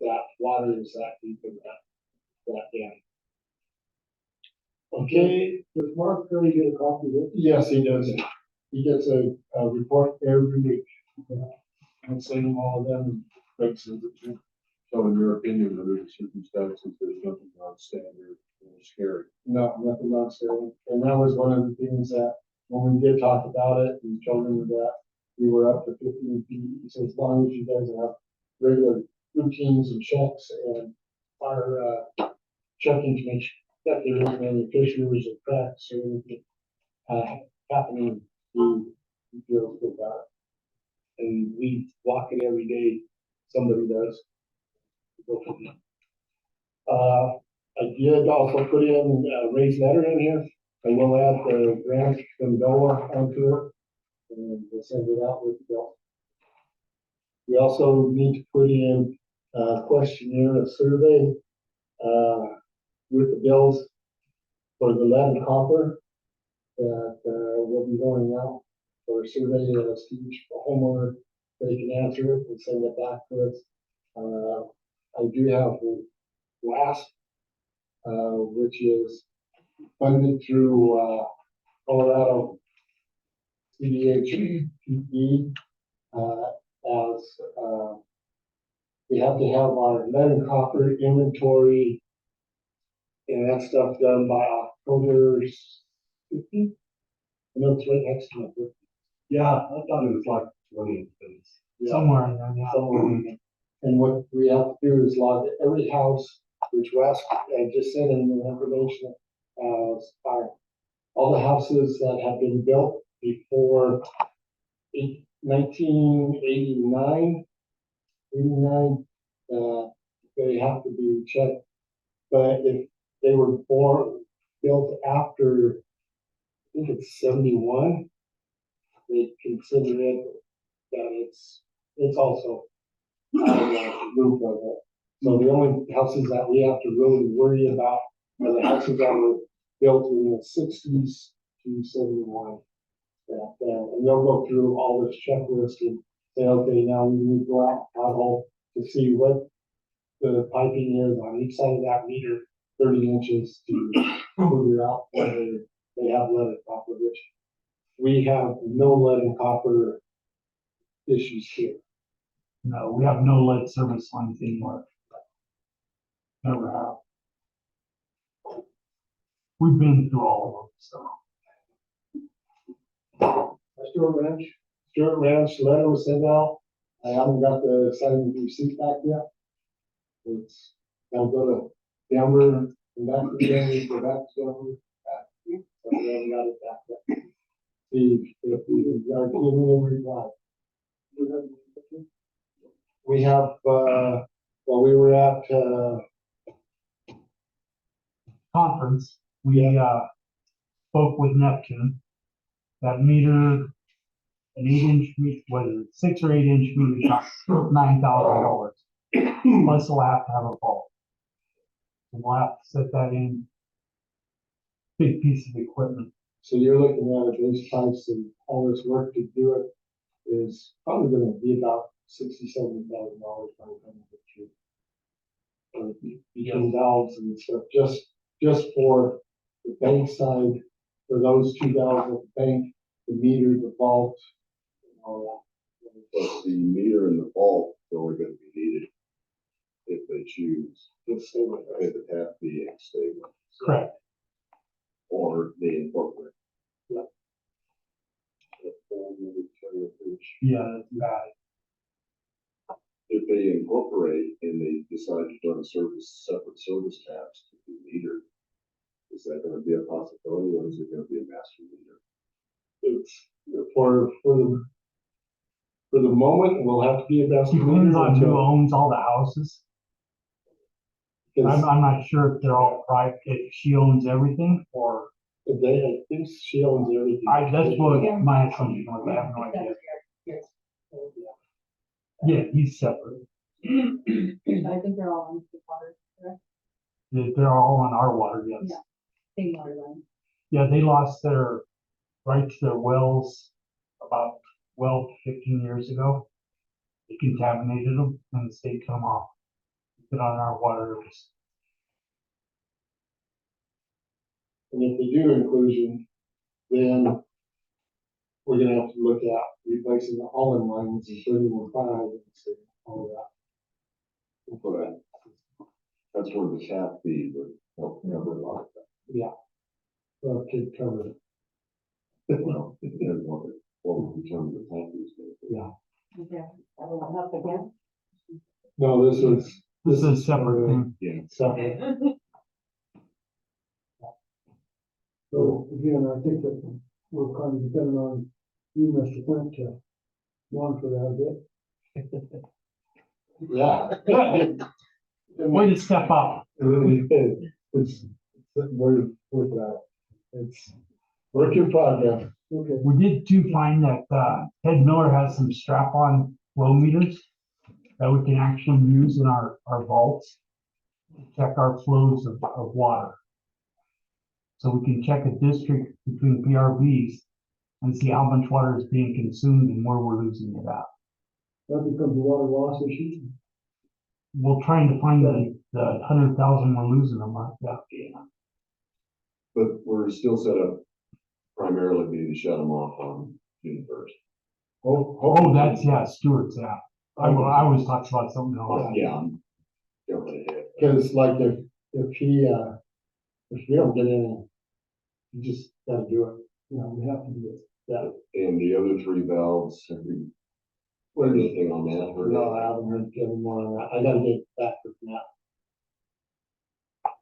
that water is that deep in that dam. Okay, Does Mark Curry get a copy of it? yes, he does. He gets a report every week. I'm sending all of them. Craig sends it to him. So in your opinion, under the circumstances, there's nothing non-standard or scary. No, nothing else there. And that was one of the things that when we did talk about it, we told him that we were up to 15 feet. He said, as long as you guys have regular routines and checks and are checking to make sure that there isn't any fissures or cracks or anything happening, we feel good about it. And we walk it every day. Somebody does. Go from there. I did also put in raised letter in here. I will add the grant from NOAA onto it, and we'll send it out with the bill. We also need to put in a questionnaire, a survey, with the bills for the lead and copper that will be going out for a survey to each homeowner. They can answer it and send it back to us. I do have the last, which is funded through Colorado CDHPE, as we have to have our lead and copper inventory and that stuff done by October 15th. I know it's right next to my birthday. Yeah, I thought it was like 20 days. Yeah. Somewhere in there, yeah. Somewhere in there. And what we have to do is log every house, which Wes just sent in the information, are all the houses that have been built before 1989, 89, they have to be checked. But if they were built after, I think it's 71, they consider it that it's also roof of it. So the only houses that we have to really worry about are the houses that were built in the 60s to 71. And they'll go through all this checklist and say, okay, now we need to go out hole to see what the piping is on each side of that meter, 30 inches to figure out whether they have lead and copper, which we have no lead and copper issues here. No, we have no lead service lines anymore. Never have. We've been through all of them, so. Stewart Ranch letter was sent out. I haven't got the signed receipt back yet. It's, I'll go to Denver and back to Denver, go back to Denver. So we haven't got it back yet. See if we are giving a reply. We have, well, we were at, Conference, we, spoke with Neptune. That meter, an 8-inch meter, was it 6 or 8 inch meter, $9,000. Plus we'll have to have a bulb. We'll have to set that in. Big piece of equipment. so you're looking at a base price and all this work to do it is probably gonna be about $60,000-$70,000 by the time we get through. Between valves and stuff, just just for the bank side, for those two valves at the bank, the meter, the vault, and all But the meter and the vault is only gonna be needed if they choose. If the tap being stable. Correct. Or they incorporate. Yeah, that's bad. If they incorporate and they decide to run separate service taps to be metered, is that gonna be a possibility or is it gonna be a master meter? it's, for the moment, we'll have to be a best. Depends on who owns all the houses. Because I'm not sure if they're all private, if she owns everything or, I think she owns everything. that's what my assumption was, I have no idea. Yeah, he's separate. I think they're all on the water, correct? They're all on our water, yes. Yeah. Same water line. Yeah, they lost their right to their wells about 15 years ago. They contaminated them and the state cut them off. Put on our water. And if they do inclusion, then we're gonna have to look at replacing the all-in lines and putting them five and so all of that. But that's where the tap fee would help cover a lot of that. Well, it could cover it. Well, it depends what we determine the tap fee is gonna be. Yeah. Okay, I don't know, up again. No, this This is a separate thing. Yeah. separate. So again, I think that we're kind of depending on you, Mr. Flint, to monitor that a bit. Yeah. Way to step up. It's, it's work in progress. Okay, We did find that, Ted Miller has some strap-on flow meters that we can actually use in our vaults to check our flows of water. So we can check a district between PRVs and see how much water is being consumed and where we're losing it at. that becomes a water loss issue. We're trying to find the 100,000 we're losing a month. Yeah. But we're still set up primarily be to shut them off on June 1st. Oh, that's, yeah, Stewart's, yeah. I was talking about something else. Yeah, I'm jumping ahead. Cause like if we don't get in, you just gotta do it. You know, we have to do it. Yeah. And the other three valves, have we, what anything on that? or- No, I haven't heard any more on that. I gotta get back with Matt.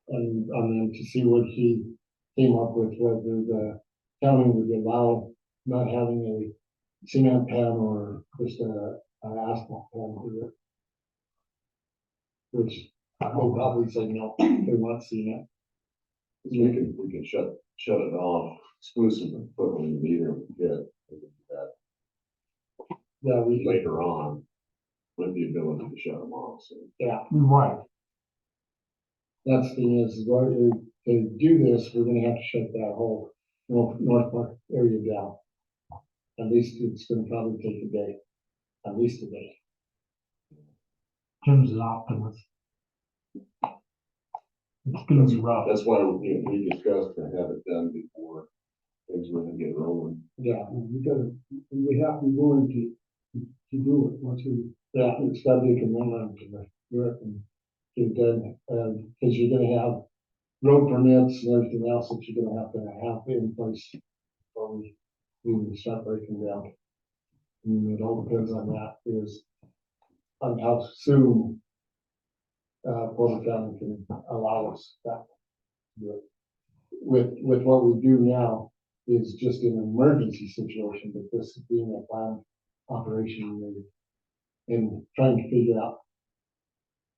And on them to see what he came up with, whether the county would allow not having a cement pad or just an asphalt pad to it. Which I will probably say no, they want cement. We can shut it off exclusively, put on the meter and get that Yeah, we can, later on with the ability to shut them off, so. yeah, Right. that's the thing is, to do this, we're gonna have to shut that whole north park area down. At least it's gonna probably take a day, at least a day. Jim's an optimist. It's gonna be rough. That's why we discussed to have it done before things really get rolling. Yeah, We have to be willing to do it once we. yeah, it's gotta be a commitment to do it and get it done, cause you're gonna have road permits and everything else that you're gonna have in place before we even start breaking down. And it all depends on that, is on how soon Porter County can allow us that. to do it. With what we do now is just an emergency situation, but this being a planned operation and trying to figure out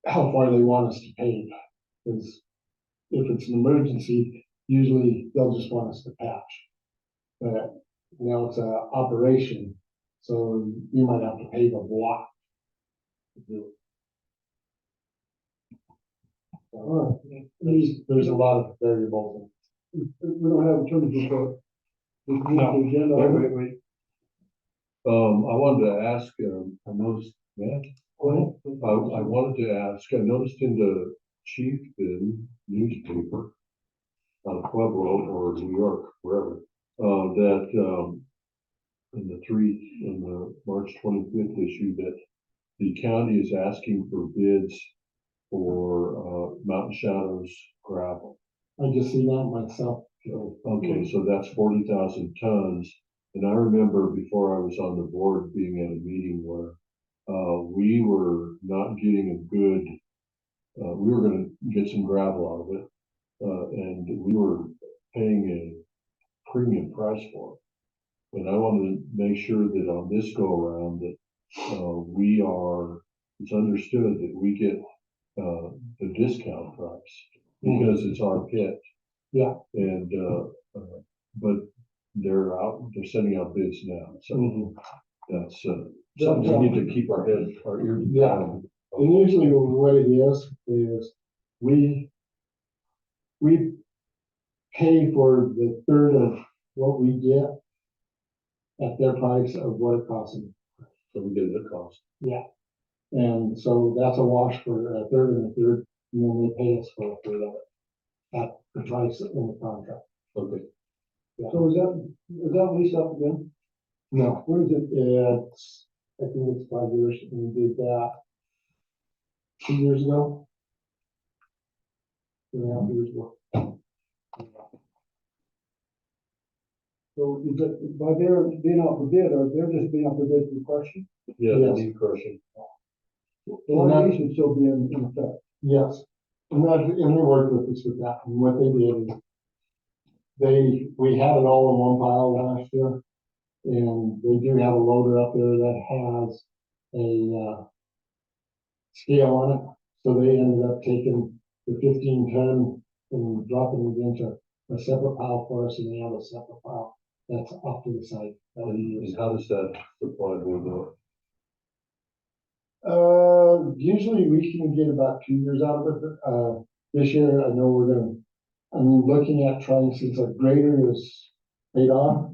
how far they want us to pave. Because if it's an emergency, usually they'll just want us to patch. But now it's a operation, so you might have to pave a block to do it. So, there's a lot of variables. We don't have a terms report. We can No. move the agenda. Wait. I wanted to ask, I noticed that, Go ahead. I wanted to ask, I noticed in the Chieftain newspaper, out of Pueblo or New York, wherever, in the March 25th issue, that the county is asking for bids for, Mountain Shadows gravel. I just seen that myself. Okay, so that's 40,000 tons. And I remember before I was on the board being at a meeting where, we were not getting a good, we were gonna get some gravel out of it. And we were paying a premium price for it. And I wanted to make sure that on this go around that, it's understood that we get, the discount price because it's our pit. Yeah. And, but they're sending out bids now, so that's, something we need to keep our ears. Yeah. And usually the way it is we pay for the third of what we get at their price of what it costs them. So we get it at cost. Yeah. And so that's a wash for a third and a third, and then they pay us for a third of it at the price in the contract. Okay. So is that leased up again? No, What is it? it's, I think it's 5 years, and we did that 2 years ago. 2.5 years ago. So is it, by their being out for bid, or they're just being out for bid for question? Yeah, Yes. the deep crushing. The one should still be in effect. Yes, and they worked with us with that, and what they did is we had it all in one pile last year. And they do have a loader up there that has a, scale on it, so they ended up taking the 15 ton and dropping it into a separate pile for us, and they have a separate pile that's off to the side. That we use. And how does that supply go up? Usually we can get about 2 years out of it. This year, I know I'm looking at trying, since our grader is paid off,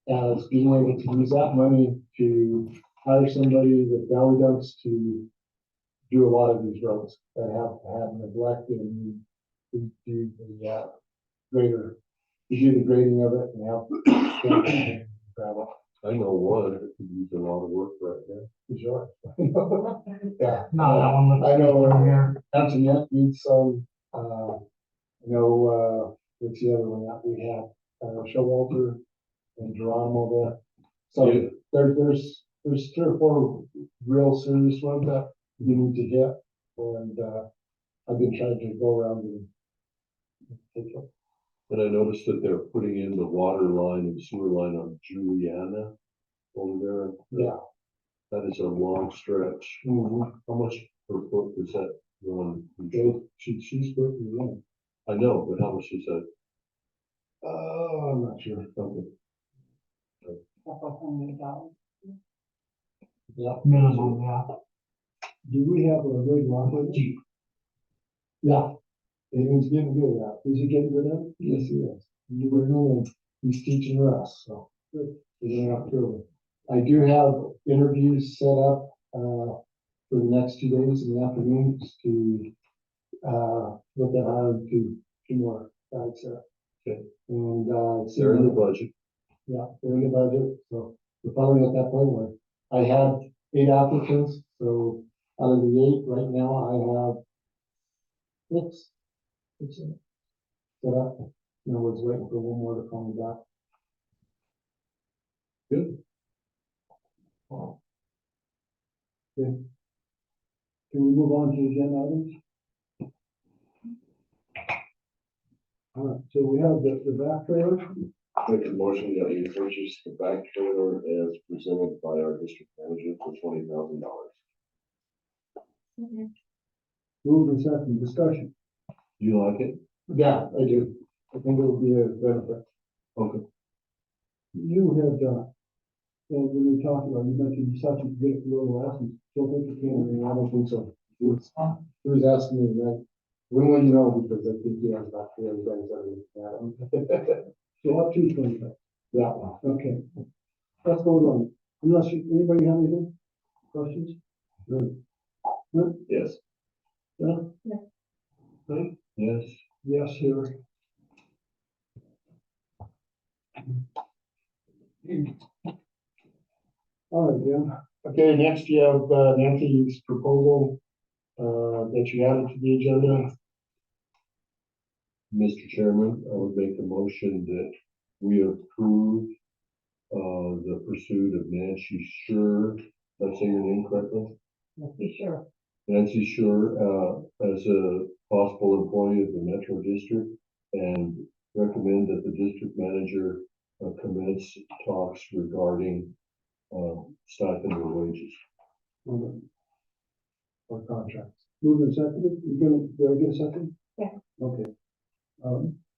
as being able to use that money to hire somebody with valley dumps to do a lot of these roads that have neglected, and we do the, grader, we do the grading of it and have gravel. I know one that could use a lot of work right now. Sure. Yeah. No, that one looks I know, good from here. Antoinette needs some, what's the other one that we have, Showalter and Geronimo there. So Yeah. there's 3 or 4 real serious ones that you need to hit, and, I've been trying to go around and take it. And I noticed that they're putting in the water line and sewer line on Juliana over there. Yeah. That is a long stretch. How much per foot is that going? She's with me, yeah. I know, but how much is that? I'm not sure. Okay. Yeah. Minimum, yeah. Do we have a grade lock with it? Yeah. And he's getting good at it. Is he getting good at it? Yes, he is. We're doing, he's teaching us, so. We're going up to it. I do have interviews set up, for the next 2 days in the afternoons to, look at hiring 2 more guys there. Okay. And, They're in the budget. yeah, they're in the budget, so we're finally at that point where I had 8 applicants, so out of the 8, right now I have 6. Set up, and I was waiting for one more to call me back. Good. Can we move on to agenda items? All right, so we have the back trailer. Make a motion that we purchase the back trailer as presented by our district manager for $20,000. Moved and second, discussion. Do you like it? Yeah, I do. I think it would be a benefit. Okay. You had, and when we talked about, you mentioned you thought you could get it for a little less, and still think you can. I don't think so. He was asking me, like, when will you know, because I think he has about 3 other guys that are. So up to 20. Yeah. Okay. Let's go on. Unless anybody have anything? Questions? Good. Yes. Yeah? Yeah. Right? Yes. Yes, here. All right, Jim. Okay, next you have Nancy's proposal, that you added to the agenda. Mr. Chairman, I would make a motion that we approve the pursuit of Nancy Sure, did I say your name correctly? Let's be sure. Nancy Sure, as a possible employee of the Metro District, and recommend that the district manager commence talks regarding stipend or wages. Or contracts. Moved and seconded, you gonna, did I get a second? Yeah. Okay.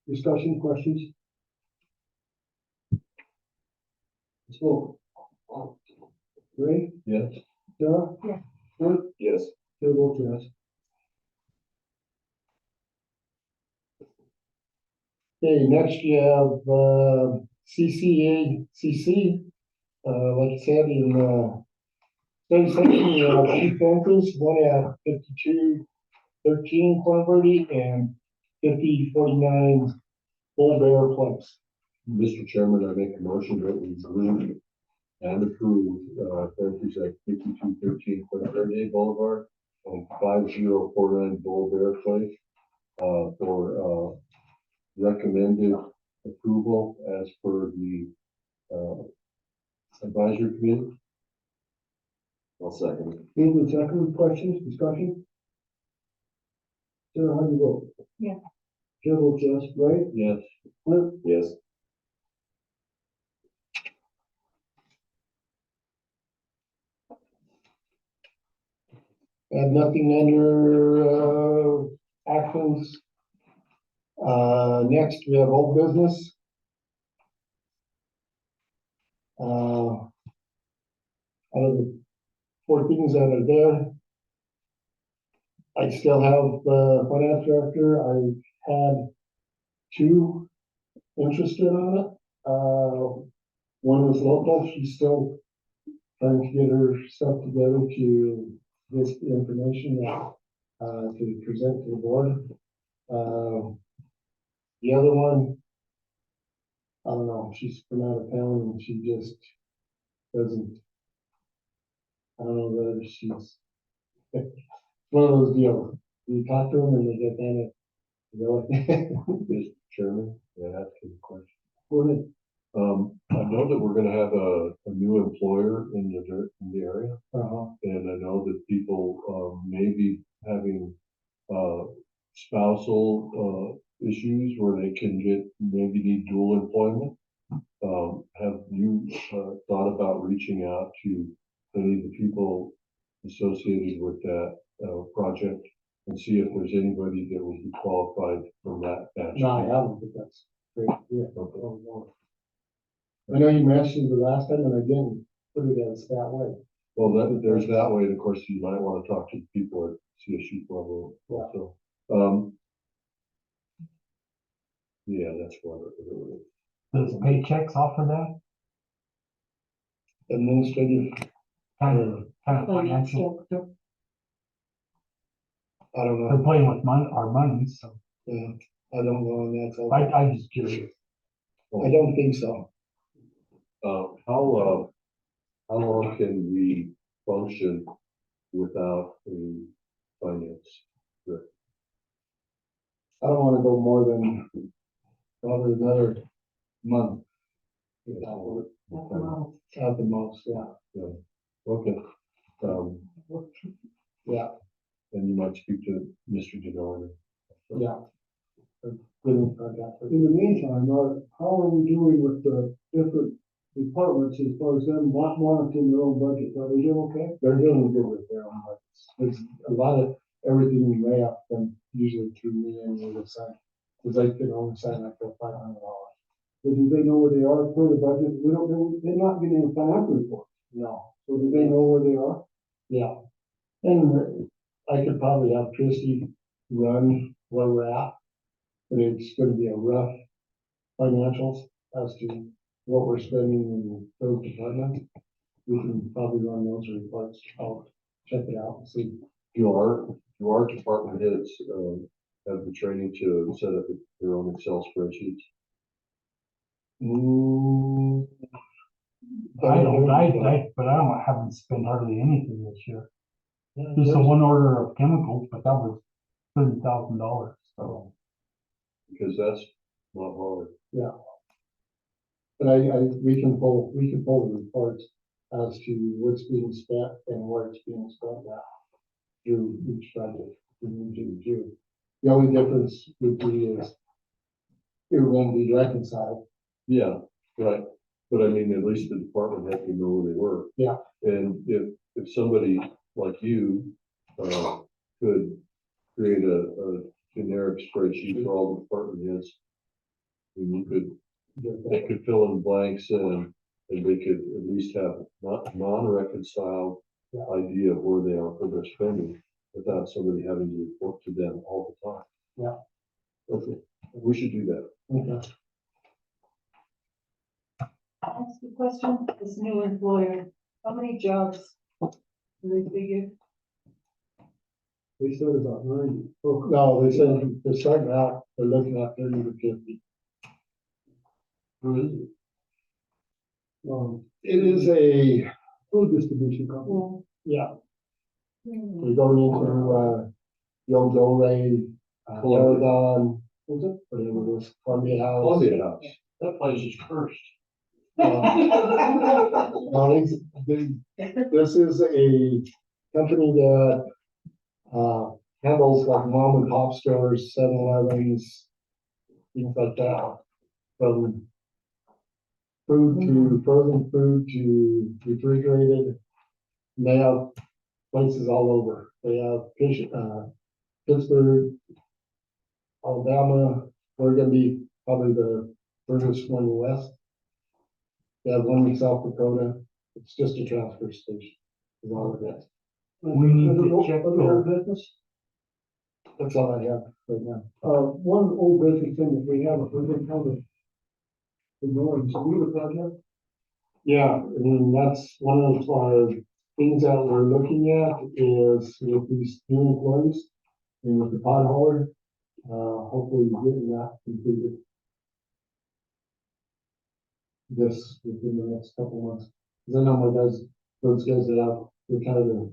Discussion, questions? Let's vote. Ray, Yes. Sarah? Yeah. Cliff? Yes. Chair votes yes. Okay, next you have, CCACC, like I said, in, study session, you have two fences, one at 5213 Corn Verde and 5049 Bull Bear Place. Mr. Chairman, I make a motion that we approve and approve fences at 5213 Quincy Boulevard and 5049 Bull Bear Place for recommended approval as per the advisory committee. I'll second it. Moved and seconded, questions, discussion? Sarah, how do you vote? Yeah. Chair votes yes. Ray, Yes. Cliff? Yes. And nothing under, actions. Next, we have old business. Out of the four things that are there, I still have the finance director. I had two interested on it. One was local. She's still trying to get her stuff together to get the information to present to the board. The other one, I don't know, she's from out of town and she just doesn't, I don't know whether she's, it's one of those deals. You talk to them and they get kind of, Mr. Chairman, may I ask you a question? Go ahead. I know that we're gonna have a new employer in the area, uh-huh. and I know that people may be having spousal issues where they can maybe need dual employment. Have you thought about reaching out to any of the people associated with that project and see if there's anybody that would be qualified from that batch? No, I haven't, but that's great. Yeah. I know you mentioned the last time and I didn't put it as that way. Well, there's that way, and of course, you might want to talk to the people at CSU level also. Yeah, that's what it is. Does paychecks offer that Administrative, kind of financial? I don't They're know. playing with our money, so Yeah, I don't know on that. So I'm just curious. I don't think so. How long can we function without a finance? I don't want to go more than probably another month. At the most, yeah. Okay. Yeah, And you might speak to Mr. DeNolan. yeah. Good in contact with In the meantime, how are we doing with the different departments as far as them monitoring their own budget? Are they doing okay? They're doing good with their own budgets. There's a lot of everything way up them usually through me and the other side. Cause they can only sign up for $500. But do they know where they are for the budget? We don't know, they're not getting a financial report. No, So do they know where they are? yeah. And I could probably have Christie run where we're at. But it's gonna be a rough financials as to what we're spending in those departments. We can probably run those reports. I'll check it out and see. Do our department heads have the training to set up their own Excel spreadsheets? Mm, I don't, but I haven't spent hardly anything this year. Yeah, Just a there's- one order of chemicals, but that was $30,000, so. Because that's not hard. But we can pull the reports as to what's being spent and where it's being spent at through each budget, from June to June. The only difference would be is it won't be reconciled. Yeah, right. But I mean, at least the department had to know where they were. Yeah. And if somebody like you, could create a generic spreadsheet for all the department heads, and you could, they could fill in blanks and they could at least have not non-reconciled idea of where they are for their spending without somebody having to report to them all the time. Yeah. Okay, we should do that. Okay. Ask the question, this new employer, how many jobs do they figure? They said about 90. No, they said they're starting out, they're looking at 30 to 50. Who is it? It is a, Food distribution company. yeah, Hmm. we're going into, the old Ray, Oregon, what's it, whatever it is, Columbia House. Columbia House. That place is cursed. No, this is a company that, handles like mom and pop stores, 7-Elevens, things like that. From food to frozen food to refrigerated. And they have places all over. They have Pittsburgh, Alabama. We're gonna be probably the furthest one west. They have one in South Dakota. It's just a transfer station. Is all it is. We need to Other- check other their- old business. That's all I have right now. One old business thing that we have, we're going to cover. The Northern Saluda project. Yeah, I mean, that's one of our things that we're looking at is with these new employees and with the potholer, hopefully getting that completed. This within the next couple months. Cause I know my guys, those guys that out, they're kind of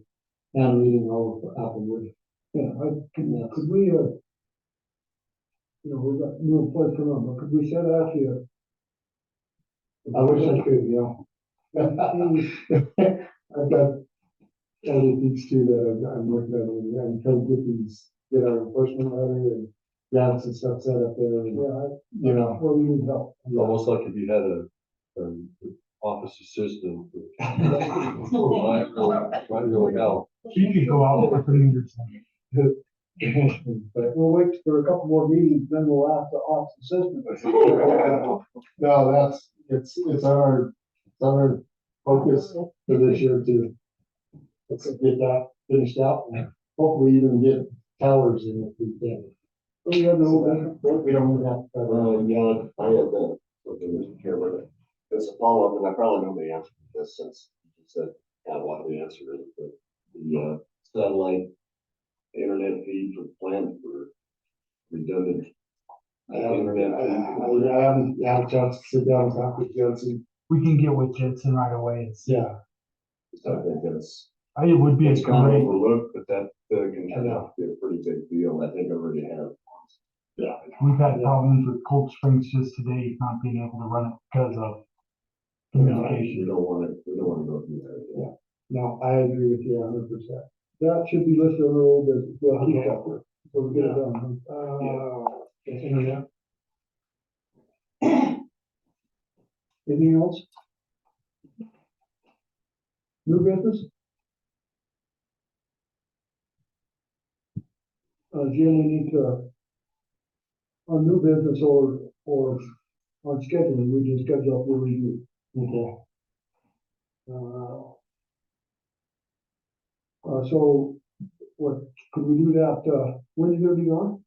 hand reading all of Applewood. Yeah, could we, we've got new employees coming on, but could we set out here? I wish I could, you know. I've got other things too that I'm working on and trying to get our enforcement letter and grants and stuff set up there. And, you know, Where we need help. Almost like if you had an office assistant. Might really help. You could go out with the meters. but We'll wait for a couple more meetings, then we'll ask the office assistant. no, it's our focus for this year to let's get that finished out and hopefully even get towers in if we can. We have no, We don't even have to cover. Yeah, I had that, something, Mr. Chairman, it's a follow-up, and I probably know the answer to this since you said kind of what the answer is, but the, satellite internet feed for plan for redundant. I haven't had a chance to sit down and talk with Jensen. We can get with Jensen right away and see. Yeah, I think that's, It would be a it's kind of great, overlooked, but that, can turn out to be a pretty big deal, I think I already have. we've had problems with Cold Springs just today, not being able to run it because of We communication. don't want to go through that. Yeah. No, I agree with you 100%. that should be listed on our old business. We'll keep that there. So we get it done. Internet. Anything else? New business? Jim, we need to, on new business or on scheduling, we just schedule up where we do. Okay. So, what, could we do that, when are you gonna be on?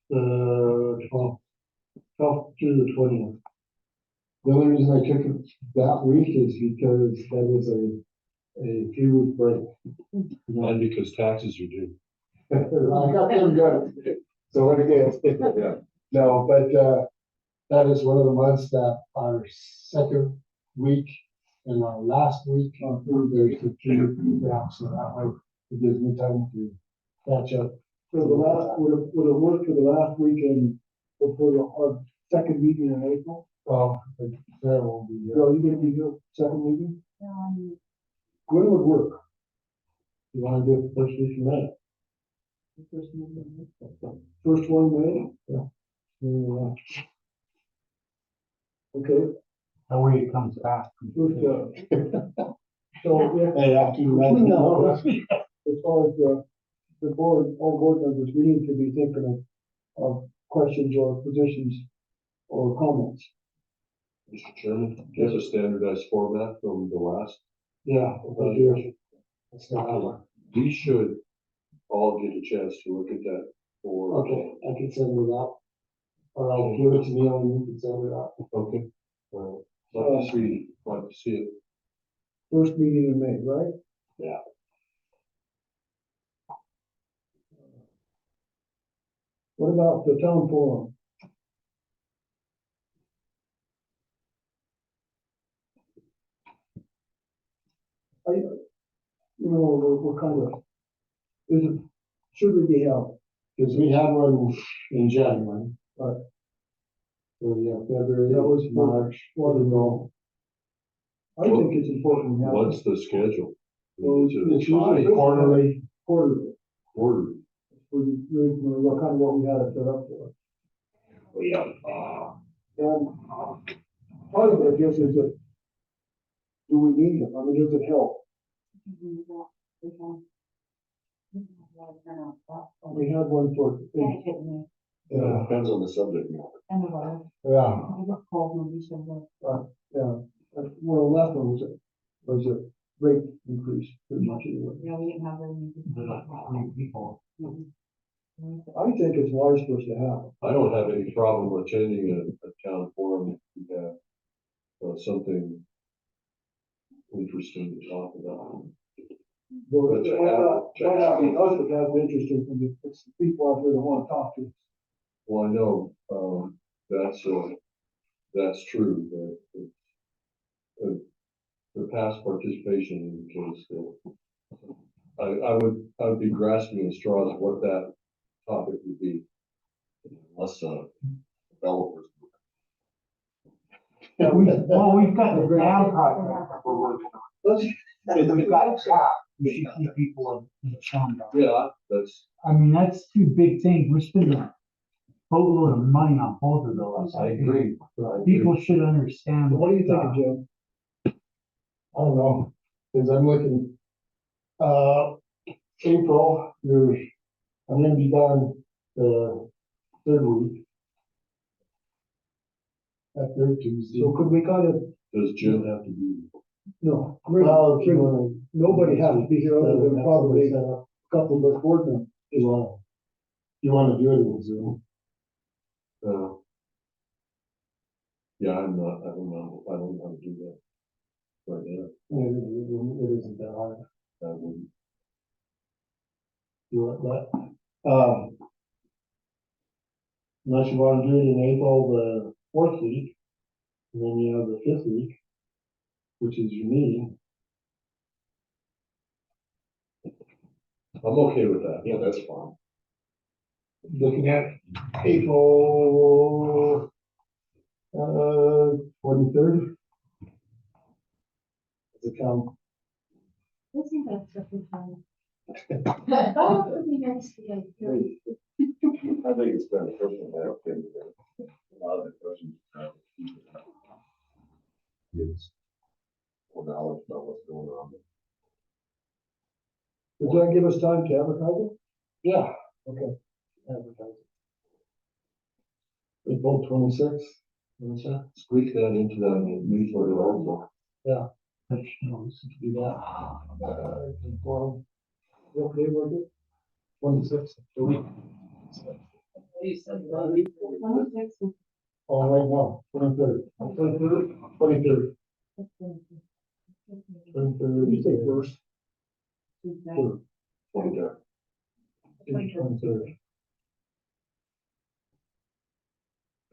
The 12th through the 20th. The only reason I took it that week is because that is a 3-week break. You know, And because taxes are due. I got them done. So what again? Yeah. No, but, that is one of the months that our second week and our last week, there's the 3 gaps, so that way it gives me time to catch up. So the last, would it work for the last weekend before our second meeting in April? Well, there will be, Bill, you gonna be your second meeting? When would work? you wanna do it the first week of May? First one, May? Yeah. Okay, That way it comes back. first, so if, Hey, after you between now, know. as far as the board, all board members, we need to be thinking of questions or positions or comments. Mr. Chairman, do you have a standardized format from the last? Yeah, I do. That's not how. We should all get a chance to look at that for. Okay, I can send it out. Or I'll give it to Neil and you can send it out. Okay. Like to see it. First meeting in May, right? Yeah. What about the town forum? We're kind of, is it, should we be held? Because we had one in January. Right. So yeah, February, That was March, what do you know? I think it's important we have. What's the schedule? Well, Is it's it usually Quarterly. Quarterly. quarterly? What kind of what we had it set up for. Yeah. And part of it, I guess, is that, do we need them? I mean, does it help? We had one for, Yeah, it depends on the subject matter. Yeah. yeah, well, last one was a rate increase, pretty much anyway. Yeah, we didn't have any. There's like 20 people. I think it's wise for us to have. I don't have any problem attending a town forum if we have something interesting to talk about. Well, it might not be us that has interesting, from it's the people out there that want to talk to us. Well, I know, that's true, but the past participation indicates that I would be grasping at straws what that topic would be. Unless, developers. Yeah, we've got the dam project that we're working on. Let's, And we've got that, we should keep people informed of. Yeah, that's, I mean, that's 2 big things. We're spending a boatload of money on both of those. I agree. People should understand. what are you thinking, Jim? I don't know, because I'm looking, April, I'm gonna be gone the 3rd week. That 3rd Tuesday. So could we kind of, Does Jim have to be? no, Well, if you wanna. nobody has to be here other than probably Set a up, couple of us board members. you wanna do it in Zoom? Yeah, I don't know how to do that right now. It isn't that hard. I wouldn't. You want that? Unless you wanna do it in April, the 4th week, and then you have the 5th week, which is your meeting. I'm okay with that. Yeah, that's fine. Looking at April, 23rd. Does it come? I think that's a good time. That would be nice to get. I think it's beneficial to have them there. A lot of the questions. Gives more knowledge about what's going on. Does that give us time to advertise it? Yeah. Okay. Advertising. April 26th. Squeak that into that newsletter also. Touch notes. Do that. Inform. What day was it? 26th. The week. Oh, right now, 23rd. 23rd. 23rd. You say first. Third. 23rd.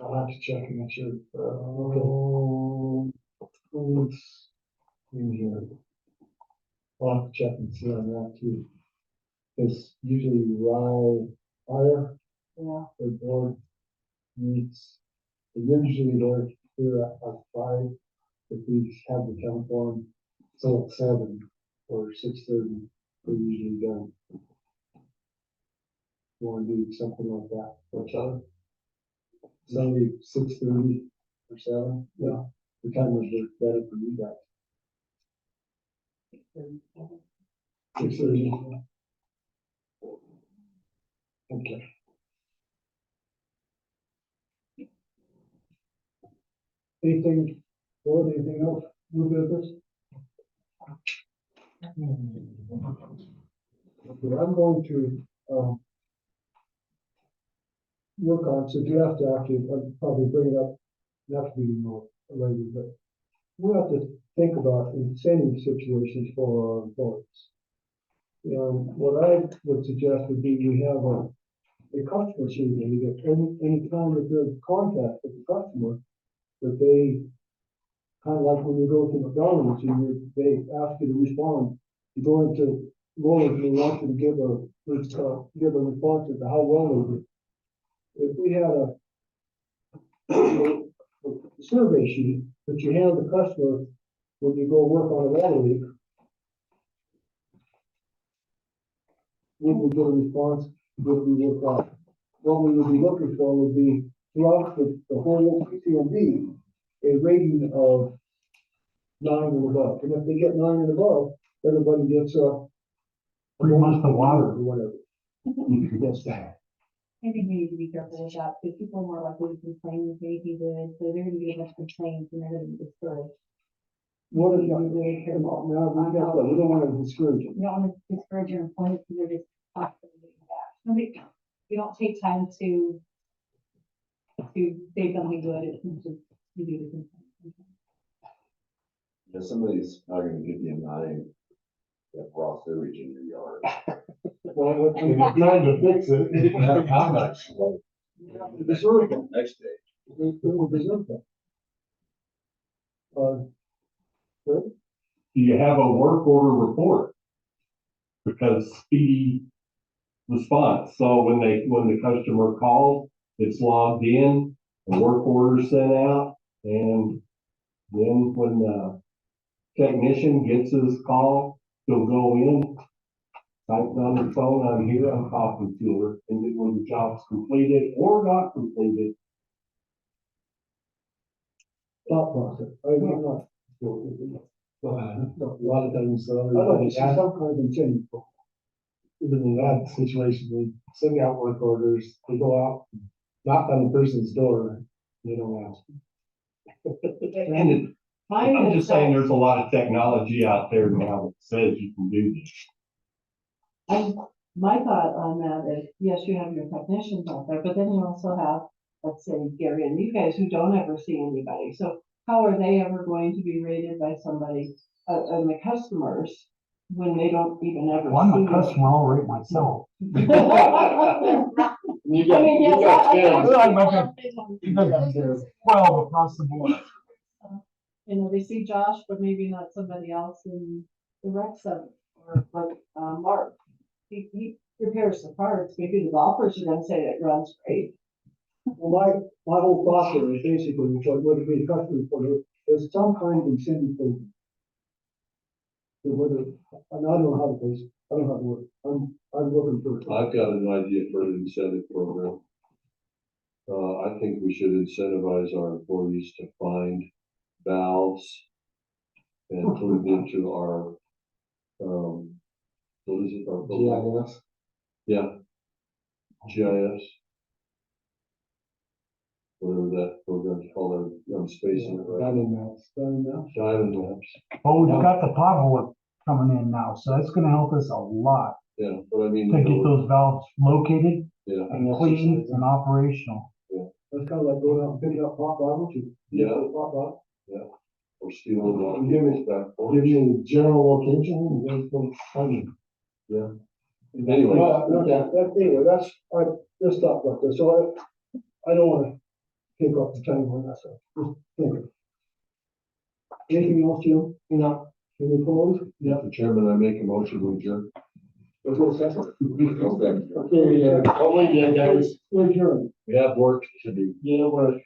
I'll have to check and make sure. Okay. It's in here. I'll have to check and see on that too. It's usually fire, Yeah. the board meets, usually they're here at 5, if we have the town forum, so at 7 or 6:30, they're usually done. Want to do something like that, what time? Sunday, 6:30 or 7, yeah, the time would work better for you guys. 6:30. Okay. Anything, or anything else, new business? Okay, I'm going to, work on, so you have to actually, I'll probably bring it up, not to be more later, but we have to think about incentive situations for our employees. What I would suggest would be we have a customer survey, that any time that there's contact with the customer, that they, kind of like when you go to McDonald's, they ask you to respond. You go into Lowe's and they want you to give a response as to how well they did. If we had a survey sheet that you hand the customer when you go work on a water leak, when we get a response, would we work out? What we would be looking for would be throughout the whole PCMD, a rating of 9 and above. And if they get 9 and above, everybody gets 3 months of water. or whatever. Yes, that. I think we need to be careful with that, because people are more likely to complain than maybe good, so they're gonna be able to complain, and they're gonna be discouraged. What is that really care about? Now, we don't want to discourage them. You don't wanna discourage your employees, because they're just constantly doing that. Nobody, you don't take time to say something good, it's just, you do the complaint. Yeah, somebody's not gonna give you a 9 that raw sewage in your yard. Well, I'm trying to fix it. How much? Deserve them. Next day. They will deserve them. Do you have a work order report? Because speedy response, so when the customer calls, it's logged in, the work order sent out, and then when the technician gets his call, he'll go in, type on the phone, I'm here, I'm talking to her, and then when the job's completed or not completed, Thought process. I'm not. A lot of times, I'd like to see some kind of incentive. even in that situation, we send out work orders, they go out, knock on the person's door, they don't ask. and it, I'm just saying, there's a lot of technology out there now that says you can do this. My thought on that is, yes, you have your technicians out there, but then you also have, let's say, Gary and you guys who don't ever see anybody. So how are they ever going to be rated by somebody, and the customers, when they don't even ever Well, I'm see a you? customer, I'll rate myself. You I mean, yes, You guys are 12 across the board. you know, they see Josh, but maybe not somebody else in the rec center, or like, Mark. He repairs the parts, maybe the golfers are gonna say it runs great. Well, my whole thought there is basically, which I would be customer for, is some kind of incentive program. So whether, and I don't know how to place, I don't know how to work, I'm looking for. I've got an idea for an incentive program. I think we should incentivize our employees to find valves and put it into our, what is it? Our program? GIS. Yeah. GIS. Whatever that program's called, I'm spacing it right. Diamond maps. Diamond maps. Oh, we've got the pothole coming in now, so that's gonna help us a lot Yeah, but I mean. to get those valves located Yeah. and clean and operational. That's kind of like going out and picking up pop bottles, Yeah. Pop bottle. Or stealing one. Give me- back. Give you a general location, and then go find it. Yeah. Anyway. Well, anyway, I just thought about this, so I don't wanna take up the time on that, so, just think of it. Anything else, Jim? No. Any opposed? Mr. Chairman, I make a motion to adjourn. There's no second. Okay. Okay, Oh, wait, yeah, guys, we're adjourned. We have work to do. yeah, we're